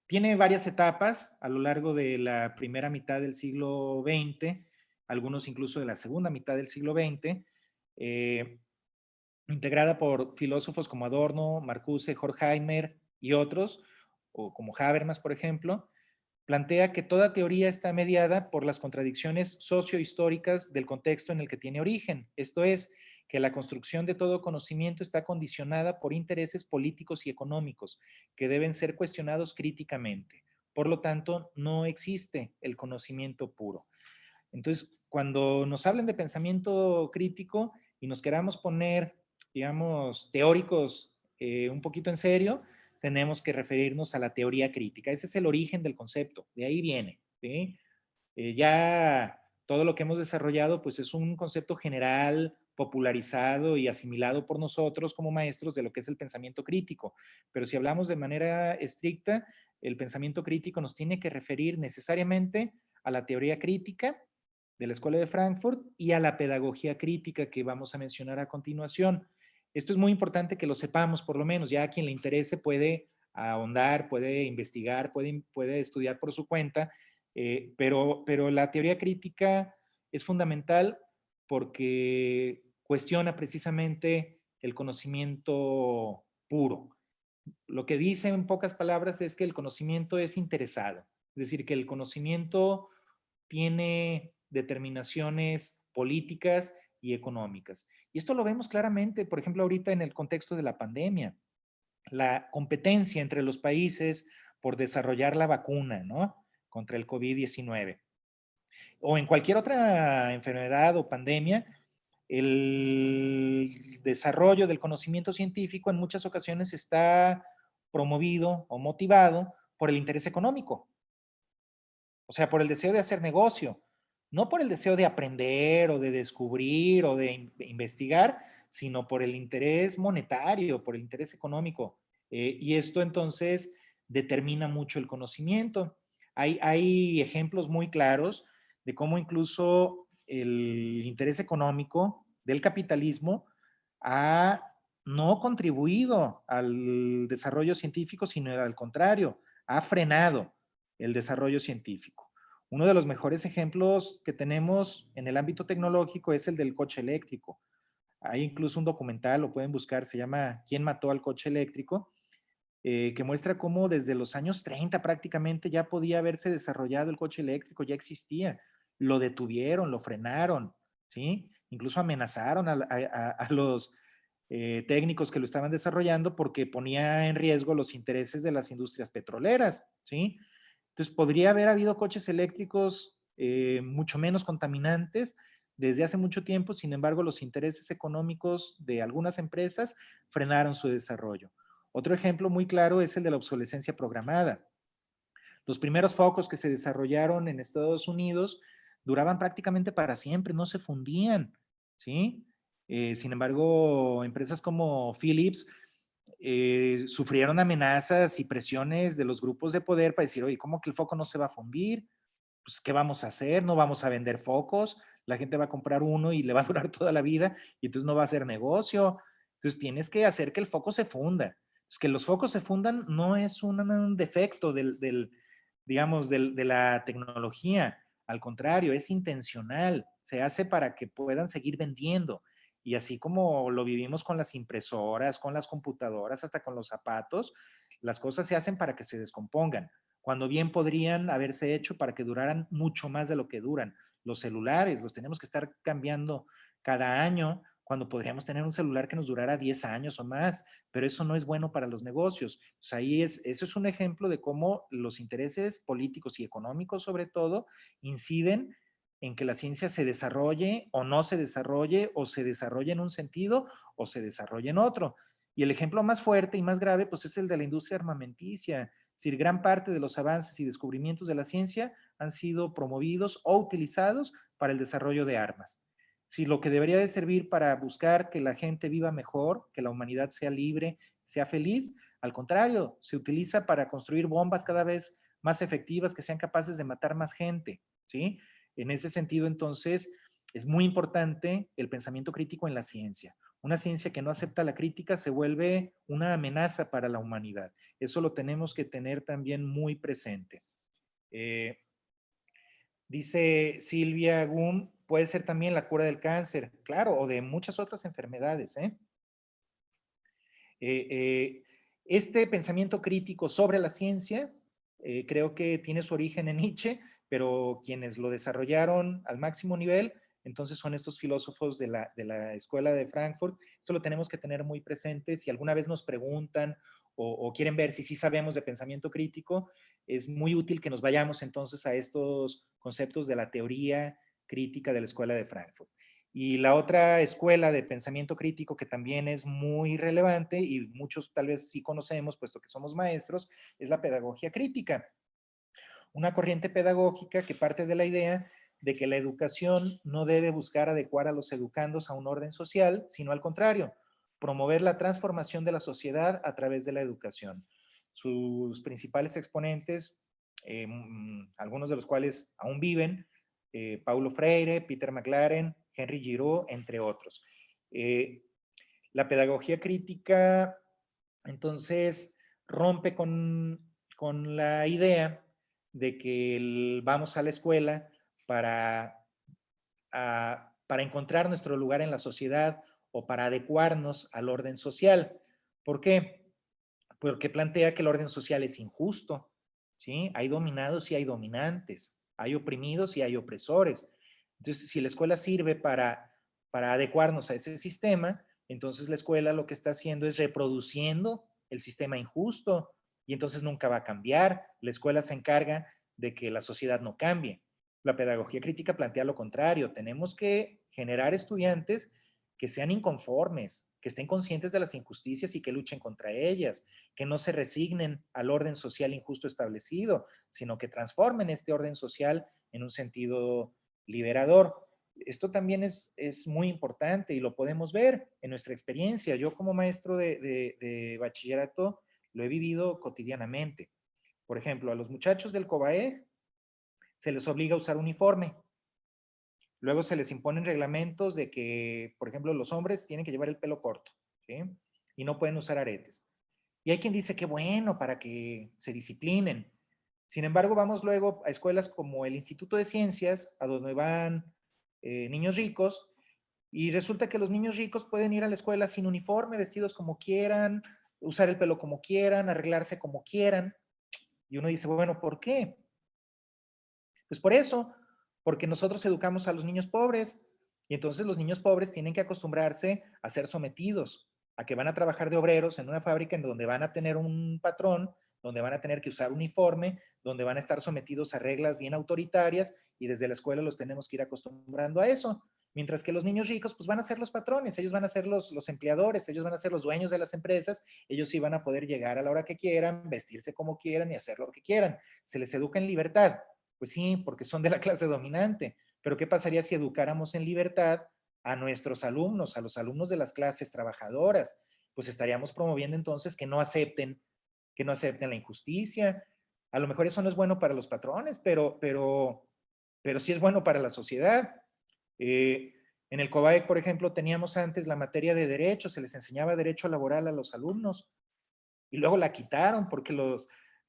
tiene varias etapas a lo largo de la primera mitad del siglo XX, algunos incluso de la segunda mitad del siglo XX, integrada por filósofos como Adorno, Marcuse, Horkheimer y otros, o como Habermas, por ejemplo. Plantea que toda teoría está mediada por las contradicciones sociohistóricas del contexto en el que tiene origen. Esto es, que la construcción de todo conocimiento está condicionada por intereses políticos y económicos que deben ser cuestionados críticamente. Por lo tanto, no existe el conocimiento puro. Entonces, cuando nos hablen de pensamiento crítico y nos queramos poner, digamos, teóricos un poquito en serio, tenemos que referirnos a la teoría crítica. Ese es el origen del concepto, de ahí viene, ¿sí? Ya todo lo que hemos desarrollado, pues es un concepto general, popularizado y asimilado por nosotros como maestros de lo que es el pensamiento crítico. Pero si hablamos de manera estricta, el pensamiento crítico nos tiene que referir necesariamente a la teoría crítica de la Escuela de Frankfurt y a la pedagogía crítica que vamos a mencionar a continuación. Esto es muy importante que lo sepamos, por lo menos, ya a quien le interese puede ahondar, puede investigar, puede estudiar por su cuenta, pero la teoría crítica es fundamental porque cuestiona precisamente el conocimiento puro. Lo que dice en pocas palabras es que el conocimiento es interesado, es decir, que el conocimiento tiene determinaciones políticas y económicas. Y esto lo vemos claramente, por ejemplo, ahorita en el contexto de la pandemia. La competencia entre los países por desarrollar la vacuna, ¿no? Contra el COVID-19. O en cualquier otra enfermedad o pandemia, el desarrollo del conocimiento científico en muchas ocasiones está promovido o motivado por el interés económico. O sea, por el deseo de hacer negocio, no por el deseo de aprender o de descubrir o de investigar, sino por el interés monetario, por el interés económico. Y esto entonces determina mucho el conocimiento. Hay ejemplos muy claros de cómo incluso el interés económico del capitalismo ha no contribuido al desarrollo científico, sino al contrario, ha frenado el desarrollo científico. Uno de los mejores ejemplos que tenemos en el ámbito tecnológico es el del coche eléctrico. Hay incluso un documental, lo pueden buscar, se llama ¿Quién mató al coche eléctrico? Que muestra cómo desde los años 30 prácticamente ya podía haberse desarrollado el coche eléctrico, ya existía. Lo detuvieron, lo frenaron, ¿sí? Incluso amenazaron a los técnicos que lo estaban desarrollando porque ponía en riesgo los intereses de las industrias petroleras, ¿sí? Entonces, podría haber habido coches eléctricos mucho menos contaminantes desde hace mucho tiempo. Sin embargo, los intereses económicos de algunas empresas frenaron su desarrollo. Otro ejemplo muy claro es el de la obsolescencia programada. Los primeros focos que se desarrollaron en Estados Unidos duraban prácticamente para siempre, no se fundían, ¿sí? Sin embargo, empresas como Philips sufrieron amenazas y presiones de los grupos de poder para decir, oye, ¿cómo que el foco no se va a fundir? Pues, ¿qué vamos a hacer? No vamos a vender focos, la gente va a comprar uno y le va a durar toda la vida y entonces no va a hacer negocio. Entonces tienes que hacer que el foco se funda. Es que los focos se fundan no es un defecto digamos, de la tecnología. Al contrario, es intencional. Se hace para que puedan seguir vendiendo. Y así como lo vivimos con las impresoras, con las computadoras, hasta con los zapatos, las cosas se hacen para que se descompongan, cuando bien podrían haberse hecho para que duraran mucho más de lo que duran. Los celulares los tenemos que estar cambiando cada año, cuando podríamos tener un celular que nos durara 10 años o más, pero eso no es bueno para los negocios. Pues ahí eso es un ejemplo de cómo los intereses políticos y económicos, sobre todo, inciden en que la ciencia se desarrolle o no se desarrolle, o se desarrolle en un sentido o se desarrolle en otro. Y el ejemplo más fuerte y más grave, pues es el de la industria armamenticia. Es decir, gran parte de los avances y descubrimientos de la ciencia han sido promovidos o utilizados para el desarrollo de armas. Si lo que debería de servir para buscar que la gente viva mejor, que la humanidad sea libre, sea feliz, al contrario, se utiliza para construir bombas cada vez más efectivas que sean capaces de matar más gente, ¿sí? En ese sentido, entonces, es muy importante el pensamiento crítico en la ciencia. Una ciencia que no acepta la crítica se vuelve una amenaza para la humanidad. Eso lo tenemos que tener también muy presente. Dice Silvia Gum, puede ser también la cura del cáncer, claro, o de muchas otras enfermedades. Este pensamiento crítico sobre la ciencia, creo que tiene su origen en Nietzsche, pero quienes lo desarrollaron al máximo nivel, entonces son estos filósofos de la Escuela de Frankfurt. Eso lo tenemos que tener muy presente. Si alguna vez nos preguntan o quieren ver si sí sabemos de pensamiento crítico, es muy útil que nos vayamos entonces a estos conceptos de la teoría crítica de la Escuela de Frankfurt. Y la otra escuela de pensamiento crítico que también es muy relevante y muchos tal vez sí conocemos, puesto que somos maestros, es la pedagogía crítica. Una corriente pedagógica que parte de la idea de que la educación no debe buscar adecuar a los educandos a un orden social, sino al contrario, promover la transformación de la sociedad a través de la educación. Sus principales exponentes, algunos de los cuales aún viven, Paulo Freire, Peter McLaren, Henry Giraud, entre otros. La pedagogía crítica, entonces, rompe con la idea de que vamos a la escuela para encontrar nuestro lugar en la sociedad o para adecuarnos al orden social. ¿Por qué? Porque plantea que el orden social es injusto, ¿sí? Hay dominados y hay dominantes, hay oprimidos y hay opresores. Entonces, si la escuela sirve para adecuarnos a ese sistema, entonces la escuela lo que está haciendo es reproduciendo el sistema injusto y entonces nunca va a cambiar. La escuela se encarga de que la sociedad no cambie. La pedagogía crítica plantea lo contrario. Tenemos que generar estudiantes que sean inconformes, que estén conscientes de las injusticias y que luchen contra ellas, que no se resignen al orden social injusto establecido, sino que transformen este orden social en un sentido liberador. Esto también es muy importante y lo podemos ver en nuestra experiencia. Yo como maestro de bachillerato lo he vivido cotidianamente. Por ejemplo, a los muchachos del COBAE se les obliga a usar uniforme. Luego se les imponen reglamentos de que, por ejemplo, los hombres tienen que llevar el pelo corto, ¿sí? Y no pueden usar aretes. Y hay quien dice que bueno, para que se disciplinen. Sin embargo, vamos luego a escuelas como el Instituto de Ciencias, a donde van niños ricos, y resulta que los niños ricos pueden ir a la escuela sin uniforme, vestidos como quieran, usar el pelo como quieran, arreglarse como quieran. Y uno dice, bueno, ¿por qué? Pues por eso, porque nosotros educamos a los niños pobres y entonces los niños pobres tienen que acostumbrarse a ser sometidos, a que van a trabajar de obreros en una fábrica en donde van a tener un patrón, donde van a tener que usar uniforme, donde van a estar sometidos a reglas bien autoritarias y desde la escuela los tenemos que ir acostumbrando a eso. Mientras que los niños ricos pues van a ser los patrones, ellos van a ser los empleadores, ellos van a ser los dueños de las empresas, ellos sí van a poder llegar a la hora que quieran, vestirse como quieran y hacer lo que quieran. ¿Se les educa en libertad? Pues sí, porque son de la clase dominante. Pero ¿qué pasaría si educáramos en libertad a nuestros alumnos, a los alumnos de las clases trabajadoras? Pues estaríamos promoviendo entonces que no acepten la injusticia. A lo mejor eso no es bueno para los patrones, pero sí es bueno para la sociedad. En el COBAEC, por ejemplo, teníamos antes la materia de derecho, se les enseñaba derecho laboral a los alumnos y luego la quitaron porque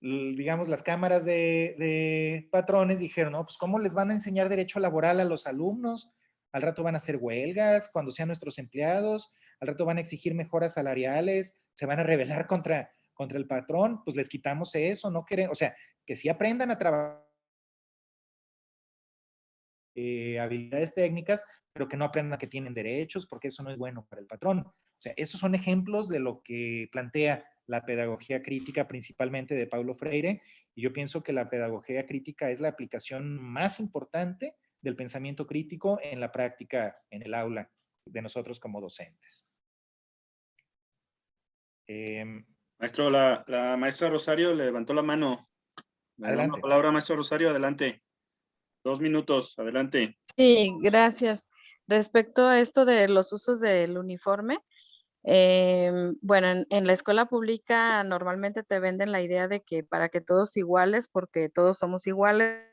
digamos, las cámaras de patrones dijeron, no, pues ¿cómo les van a enseñar derecho laboral a los alumnos? Al rato van a hacer huelgas cuando sean nuestros empleados, al rato van a exigir mejoras salariales, se van a rebelar contra el patrón, pues les quitamos eso, no queremos, o sea, que sí aprendan a trabajar habilidades técnicas, pero que no aprendan que tienen derechos, porque eso no es bueno para el patrón. O sea, esos son ejemplos de lo que plantea la pedagogía crítica, principalmente de Paulo Freire, y yo pienso que la pedagogía crítica es la aplicación más importante del pensamiento crítico en la práctica, en el aula de nosotros como docentes. Maestro, la maestra Rosario le levantó la mano. Le damos Adelante. la palabra, maestro Rosario, adelante. 2 minutos, adelante. Sí, gracias. Respecto a esto de los usos del uniforme, bueno, en la escuela pública normalmente te venden la idea de que para que todos iguales, porque todos somos iguales,